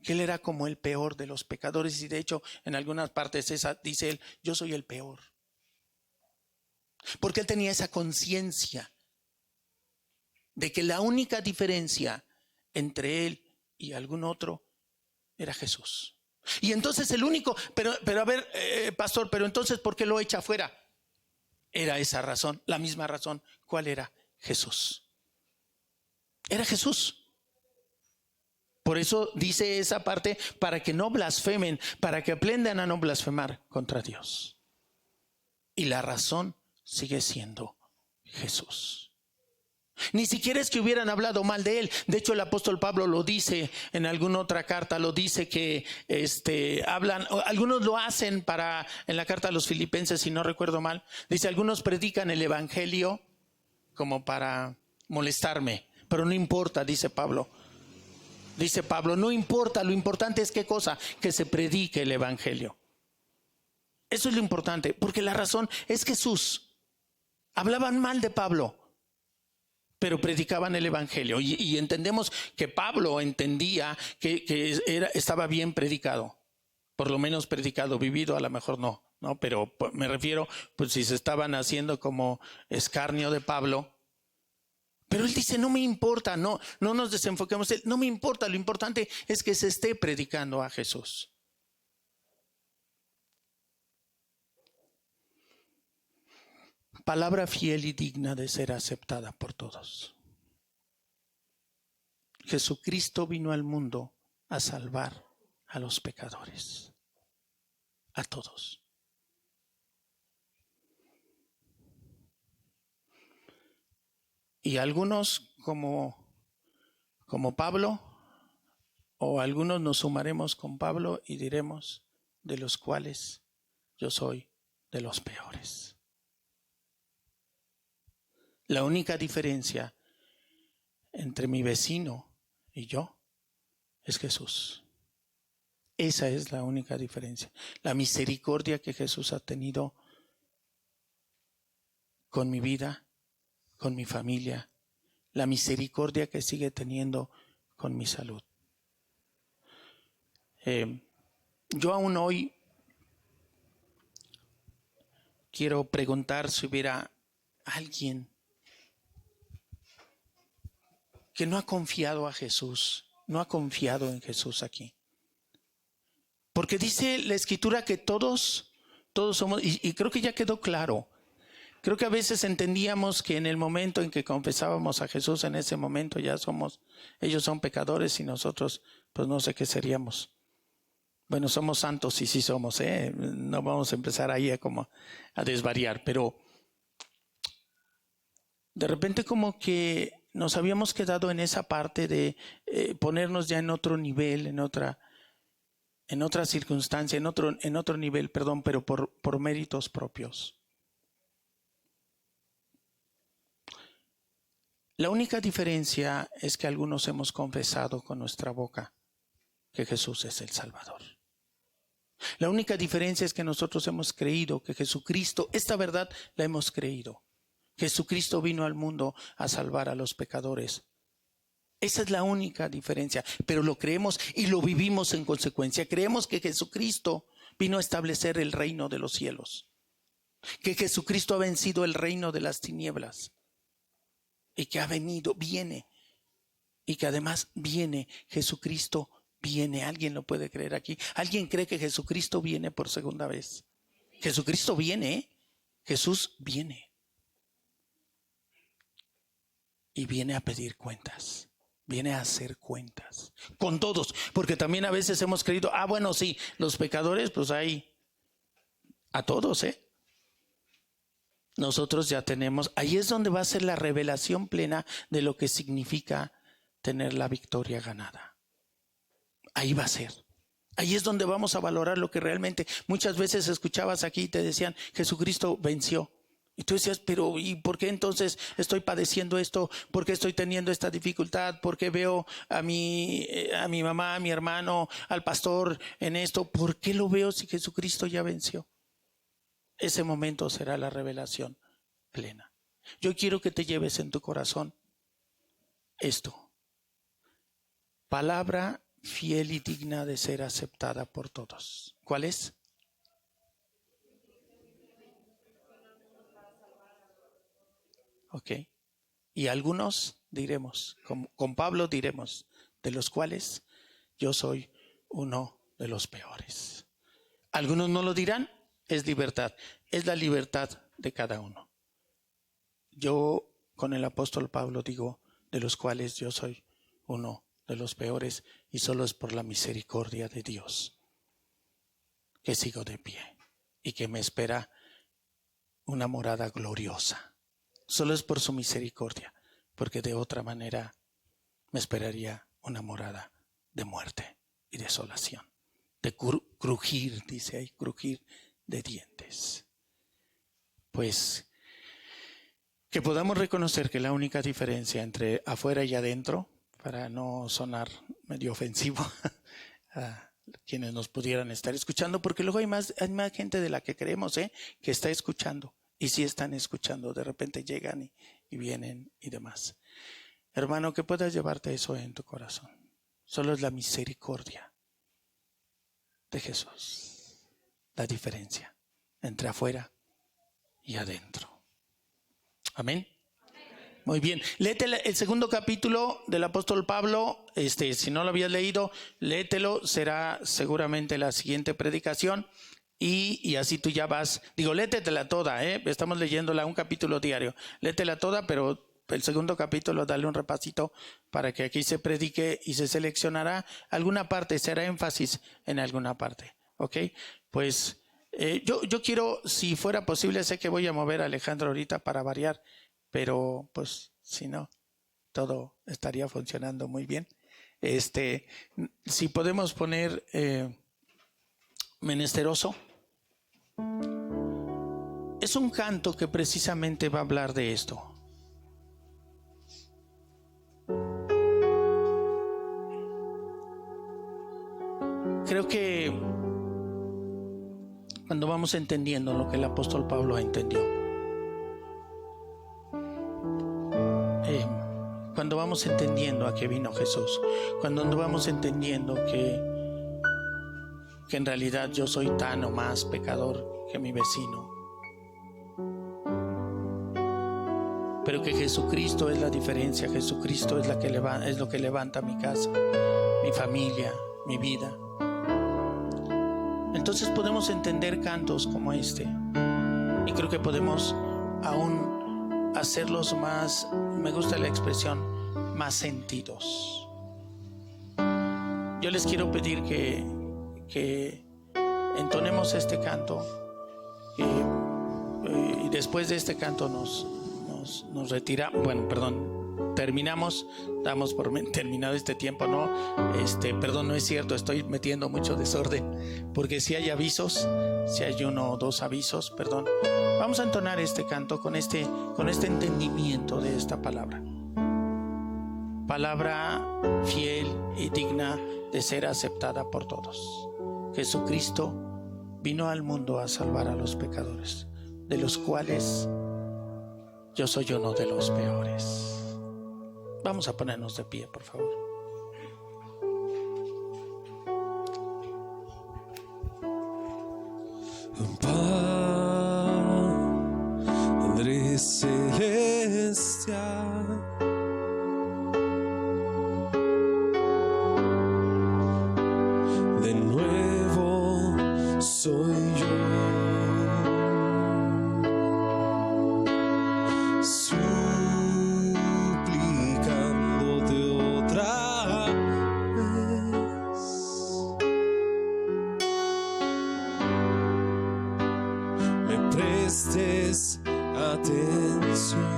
que él era como el peor de los pecadores, y de hecho en algunas partes dice él: yo soy el peor. Porque él tenía esa conciencia de que la única diferencia entre él y algún otro era Jesús. Y entonces el único, pero a ver, pastor, pero entonces ¿por qué lo echa afuera? Era esa razón, la misma razón. ¿Cuál era? Jesús. Era Jesús. Por eso dice esa parte: para que no blasfemen, para que aprendan a no blasfemar contra Dios. Y la razón sigue siendo Jesús. Ni siquiera es que hubieran hablado mal de él. De hecho, el apóstol Pablo lo dice en alguna otra carta, lo dice que algunos lo hacen en la carta a los Filipenses, si no recuerdo mal. Dice: algunos predican el evangelio como para molestarme, pero no importa, dice Pablo. Dice Pablo, no importa, lo importante es qué cosa, que se predique el evangelio. Eso es lo importante, porque la razón es Jesús. Hablaban mal de Pablo, pero predicaban el evangelio. Y entendemos que Pablo entendía que estaba bien predicado. Por lo menos predicado, vivido a lo mejor no, pero me refiero, pues si se estaban haciendo como escarnio de Pablo. Pero él dice, no me importa, no nos desenfoquemos, no me importa, lo importante es que se esté predicando a Jesús. Palabra fiel y digna de ser aceptada por todos. Jesucristo vino al mundo a salvar a los pecadores, a todos. Y algunos como Pablo, o algunos nos sumaremos con Pablo y diremos, de los cuales yo soy de los peores. La única diferencia entre mi vecino y yo es Jesús. Esa es la única diferencia. La misericordia que Jesús ha tenido con mi vida, con mi familia, la misericordia que sigue teniendo con mi salud. Yo aún hoy quiero preguntar si hubiera alguien que no ha confiado a Jesús, no ha confiado en Jesús aquí. Porque dice la Escritura que todos somos, y creo que ya quedó claro. Creo que a veces entendíamos que en el momento en que confesábamos a Jesús, en ese momento ya ellos son pecadores y nosotros, pues no sé qué seríamos. Bueno, somos santos y sí somos, no vamos a empezar ahí a desvariar, pero de repente como que nos habíamos quedado en esa parte de ponernos ya en otro nivel, en otra circunstancia, en otro nivel, perdón, pero por méritos propios. La única diferencia es que algunos hemos confesado con nuestra boca que Jesús es el Salvador. La única diferencia es que nosotros hemos creído que Jesucristo, esta verdad la hemos creído. Jesucristo vino al mundo a salvar a los pecadores. Esa es la única diferencia, pero lo creemos y lo vivimos en consecuencia. Creemos que Jesucristo vino a establecer el reino de los cielos, que Jesucristo ha vencido el reino de las tinieblas y que viene, y que además viene, Jesucristo viene. ¿Alguien lo puede creer aquí? ¿Alguien cree que Jesucristo viene por segunda vez? Jesucristo viene, Jesús viene. Y viene a pedir cuentas, viene a hacer cuentas con todos, porque también a veces hemos creído, bueno, sí, los pecadores, pues hay a todos, Nosotros ya tenemos, ahí es donde va a ser la revelación plena de lo que significa tener la victoria ganada. Ahí va a ser. Ahí es donde vamos a valorar lo que realmente, muchas veces escuchabas aquí y te decían, Jesucristo venció. Y tú decías, pero ¿y por qué entonces estoy padeciendo esto? ¿Por qué estoy teniendo esta dificultad? ¿Por qué veo a mi mamá, a mi hermano, al pastor en esto? ¿Por qué lo veo si Jesucristo ya venció? Ese momento será la revelación plena. Yo quiero que te lleves en tu corazón esto. Palabra fiel y digna de ser aceptada por todos. ¿Cuál es? Ok. Y algunos diremos, con Pablo diremos, de los cuales yo soy uno de los peores. Algunos no lo dirán. Es libertad, es la libertad de cada uno. Yo con el apóstol Pablo digo, de los cuales yo soy uno de los peores, y solo es por la misericordia de Dios que sigo de pie y que me espera una morada gloriosa. Solo es por su misericordia, porque de otra manera me esperaría una morada de muerte y desolación, de crujir, dice ahí, crujir de dientes. Pues que podamos reconocer que la única diferencia entre afuera y adentro, para no sonar medio ofensivo a quienes nos pudieran estar escuchando, porque luego hay más gente de la que creemos, que está escuchando. Y sí están escuchando, de repente llegan y vienen y demás. Hermano, que puedas llevarte eso en tu corazón. Solo es la misericordia de Jesús la diferencia entre afuera y adentro. Amén. Muy bien, léete el segundo capítulo del apóstol Pablo. Si no lo habías leído, léetelo, será seguramente la siguiente predicación. Y así tú ya vas, létetela toda, estamos leyéndola un capítulo diario. Léetela toda, pero el segundo capítulo dale un repasito para que aquí se predique y se seleccionará alguna parte, se hará énfasis en alguna parte. ¿Ok? Pues yo quiero, si fuera posible, sé que voy a mover a Alejandro ahorita para variar, pero pues si no, todo estaría funcionando muy bien. Si podemos poner Menesteroso. Es un canto que precisamente va a hablar de esto. Creo que cuando vamos entendiendo lo que el apóstol Pablo entendió, cuando vamos entendiendo a qué vino Jesús, cuando vamos entendiendo que en realidad yo soy tan o más pecador que mi vecino, pero que Jesucristo es la diferencia, Jesucristo es lo que levanta mi casa, mi familia, mi vida. Entonces podemos entender cantos como este, y creo que podemos aún hacerlos más, me gusta la expresión, más sentidos. Yo les quiero pedir que entonemos este canto y después de este canto nos retiramos, terminamos, damos por terminado este tiempo, ¿no? No es cierto, estoy metiendo mucho desorden, porque si hay avisos, si hay 1 o 2 avisos, vamos a entonar este canto con este entendimiento de esta palabra fiel y digna de ser aceptada por todos. Jesucristo vino al mundo a salvar a los pecadores, de los cuales yo soy uno de los peores. Vamos a ponernos de pie, por favor. Padre celestial, de nuevo soy yo, suplicándote otra vez, me prestes atención.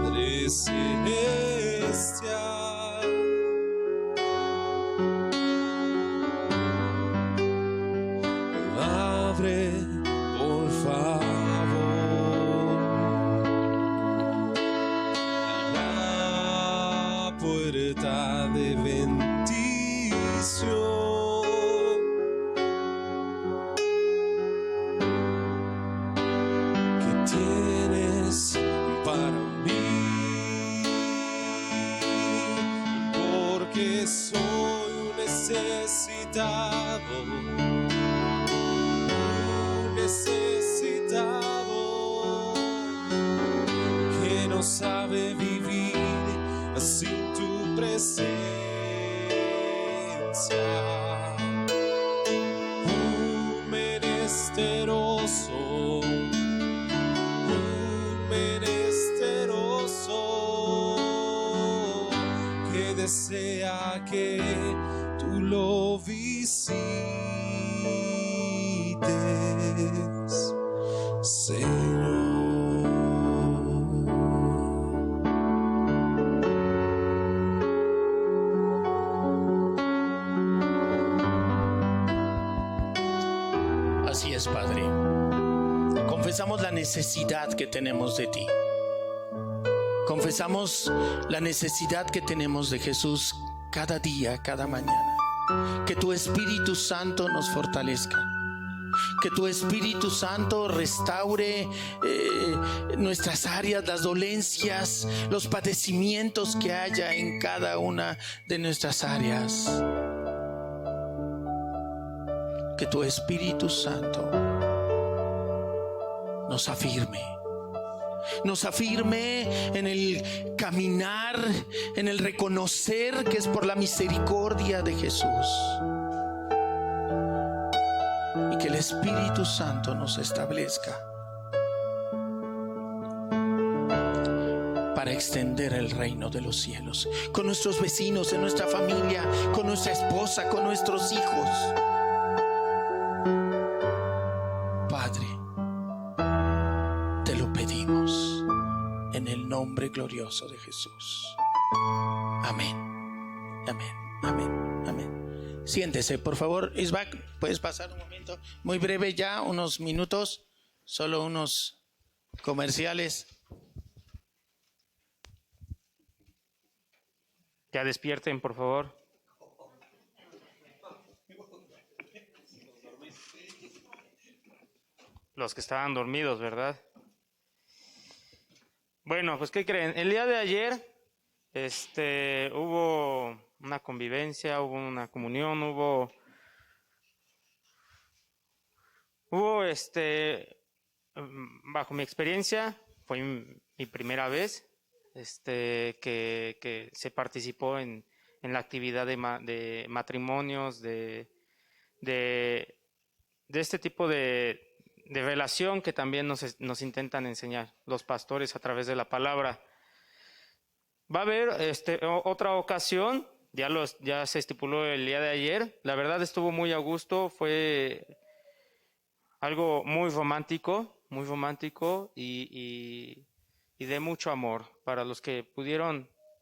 Padre celestial, abre por favor la puerta de bendición que tienes para mí, porque soy un necesitado, que no sabe vivir sin tu presencia. Un menesteroso que desea que tú lo visites, Señor. Así es, Padre. confesamos la necesidad que tenemos de ti. Confesamos la necesidad que tenemos de Jesús cada día, cada mañana. Que tu Espíritu Santo nos fortalezca. Que tu Espíritu Santo restaure nuestras áreas, las dolencias, los padecimientos que haya en cada una de nuestras áreas. Que tu Espíritu Santo nos afirme en el caminar, en el reconocer que es por la misericordia de Jesús. Y que el Espíritu Santo nos establezca para extender el reino de los cielos con nuestros vecinos, en nuestra familia, con nuestra esposa, con nuestros hijos. Padre, te lo pedimos en el nombre glorioso de Jesús. Amén. Amén. Amén. Amén. Siéntese, por favor. Isbak, puedes pasar un momento muy breve ya, unos minutos, solo unos comerciales. Ya despierten, por favor. Los que estaban dormidos, ¿verdad? Bueno, pues ¿qué creen? El día de ayer hubo una convivencia, hubo una comunión, hubo bajo mi experiencia, fue mi primera vez que se participó en la actividad de matrimonios, de este tipo de relación que también nos intentan enseñar los pastores a través de la palabra. Va a haber otra ocasión, ya se estipuló el día de ayer. La verdad estuvo muy a gusto, fue algo muy romántico y de mucho amor. Para los que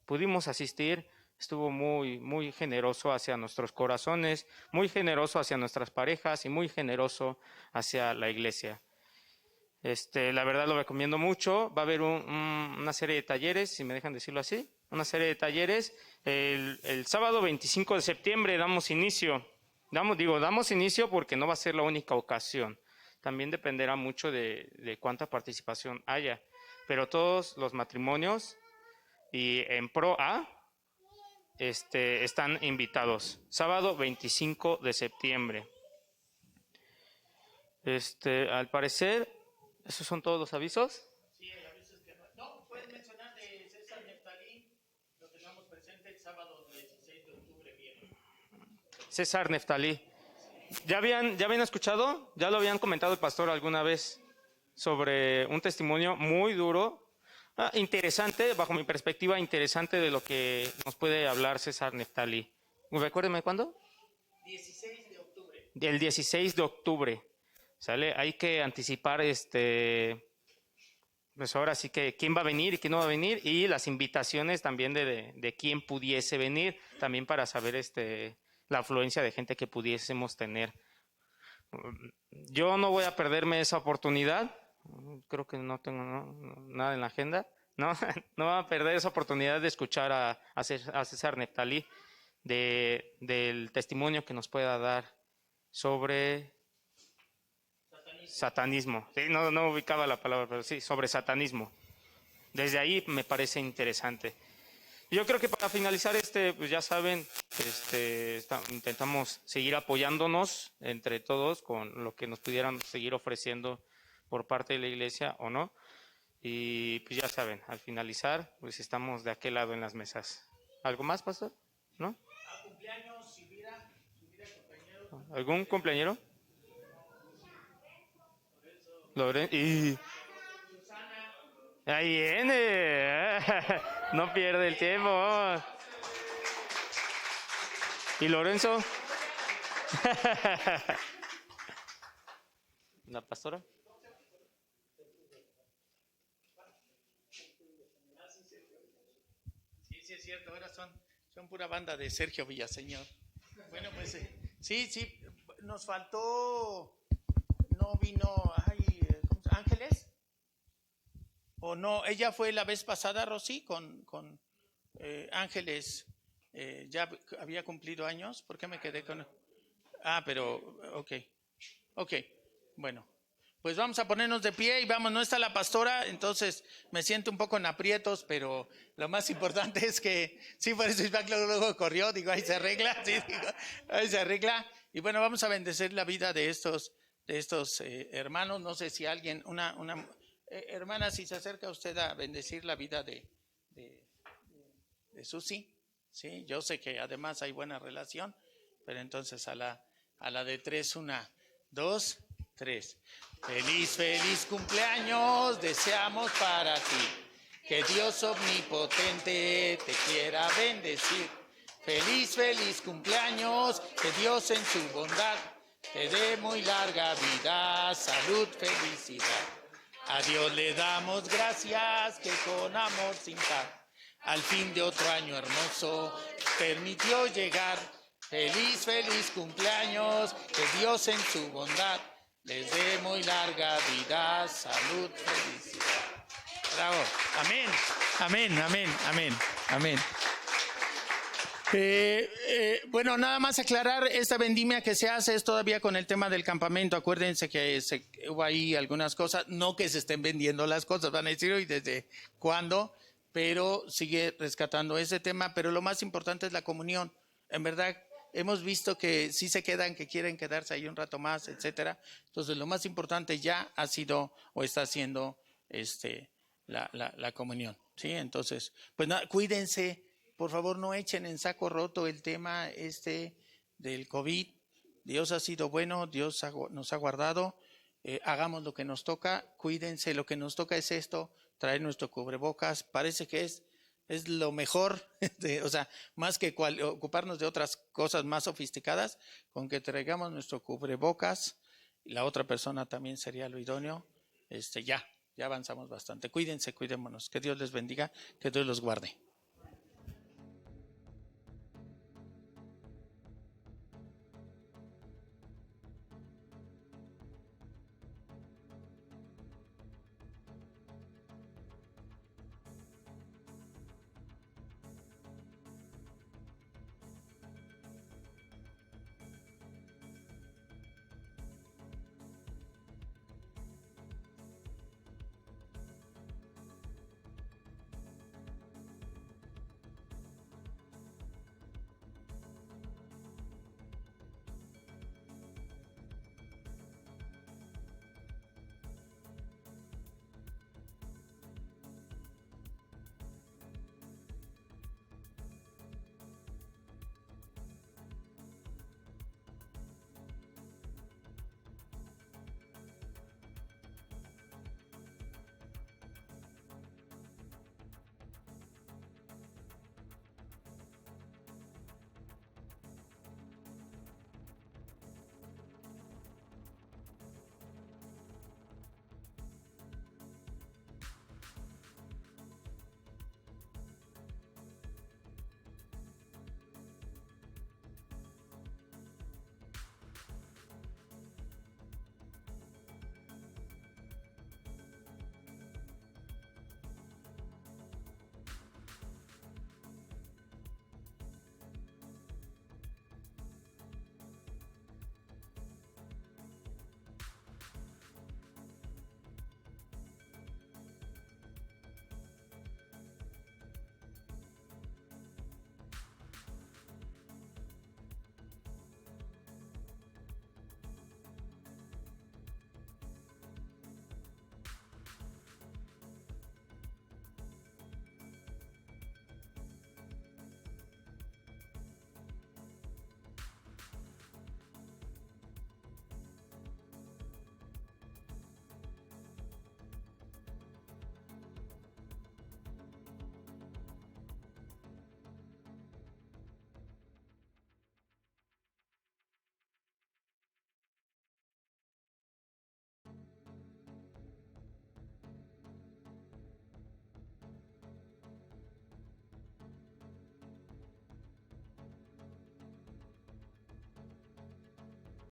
pudimos asistir, estuvo muy, muy generoso hacia nuestros corazones, muy generoso hacia nuestras parejas y muy generoso hacia la iglesia. La verdad lo recomiendo mucho. Va a haber una serie de talleres, si me dejan decirlo así, una serie de talleres. El sábado 25 de septiembre damos inicio. Damos inicio porque no va a ser la única ocasión. También dependerá mucho de cuánta participación haya. Pero todos los matrimonios y en Pro A están invitados. Sábado 25 de septiembre. Al parecer, ¿esos son todos los avisos? Sí, el aviso es que no, puedes mencionar de César Neftalí, lo tengamos presente el sábado 16 de octubre bien. César Neftalí. ¿Ya habían escuchado? ¿Ya lo habían comentado el pastor alguna vez? Sobre un testimonio muy duro, interesante, bajo mi perspectiva, interesante de lo que nos puede hablar César Neftalí. Recuérdeme, ¿cuándo? 16 de octubre. El 16 de octubre. ¿Sale? Hay que anticipar, pues ahora sí que quién va a venir y quién no va a venir, y las invitaciones también de quién pudiese venir, también para saber la afluencia de gente que pudiésemos tener. Yo no voy a perderme esa oportunidad. Creo que no tengo nada en la agenda. No voy a perder esa oportunidad de escuchar a César Neftalí del testimonio que nos pueda dar sobre satanismo. Sí, no ubicaba la palabra, pero sí, sobre satanismo. Desde ahí me parece interesante. Yo creo que para finalizar pues ya saben, intentamos seguir apoyándonos entre todos con lo que nos pudieran seguir ofreciendo por parte de la iglesia o no. Y pues ya saben, al finalizar, pues estamos de aquel lado en las mesas. ¿Algo más, pastor? ¿No? ¿Cumpleaños, si hubiera compañero? ¿Algún cumpleañero? Lorenzo. Y ahí viene. No pierde el tiempo. ¿Y Lorenzo? ¿La pastora? Sí, es cierto, ahora son pura banda de Sergio Villaseñor. Bueno, pues sí, nos faltó, no vino Ángeles? ¿O no? Ella fue la vez pasada, Rosy, con Ángeles. Ya había cumplido años. ¿Por qué me quedé con...? Ah, pero, ok, bueno. Pues vamos a ponernos de pie y vamos, no está la pastora, entonces me siento un poco en aprietos, pero lo más importante es que, sí, por eso Isaac luego corrió, digo, ahí se arregla, sí, digo, ahí se arregla. Y bueno, vamos a bendecir la vida de estos hermanos, no sé si alguien, hermana, si se acerca usted a bendecir la vida de Susi, sí, yo sé que además hay buena relación, pero entonces a la de 3, 1, 2, 3. Feliz cumpleaños deseamos para ti, que Dios omnipotente te quiera bendecir. Feliz cumpleaños, que Dios en su bondad te dé muy larga vida, salud, felicidad. A Dios le damos gracias que con amor sin par, al fin de otro año hermoso, permitió llegar. Feliz cumpleaños, que Dios en su bondad les dé muy larga vida, salud, felicidad. Bravo. Amén. Bueno, nada más aclarar, esta vendimia que se hace es todavía con el tema del campamento. Acuérdense que hubo ahí algunas cosas, no que se estén vendiendo las cosas, van a decir, ¿y desde cuándo? Pero sigue rescatando ese tema, pero lo más importante es la comunión. En verdad, hemos visto que sí se quedan, que quieren quedarse ahí un rato más, etcétera. Entonces, lo más importante ya ha sido o está siendo la comunión, ¿sí? Entonces, pues nada, cuídense, por favor, no echen en saco roto el tema del COVID. Dios ha sido bueno, Dios nos ha guardado. Hagamos lo que nos toca, cuídense, lo que nos toca es esto, traer nuestro cubrebocas. Parece que es lo mejor, o sea, más que ocuparnos de otras cosas más sofisticadas, con que traigamos nuestro cubrebocas, y la otra persona también sería lo idóneo, ya avanzamos bastante. Cuídense, cuidémonos, que Dios les bendiga, que Dios los guarde.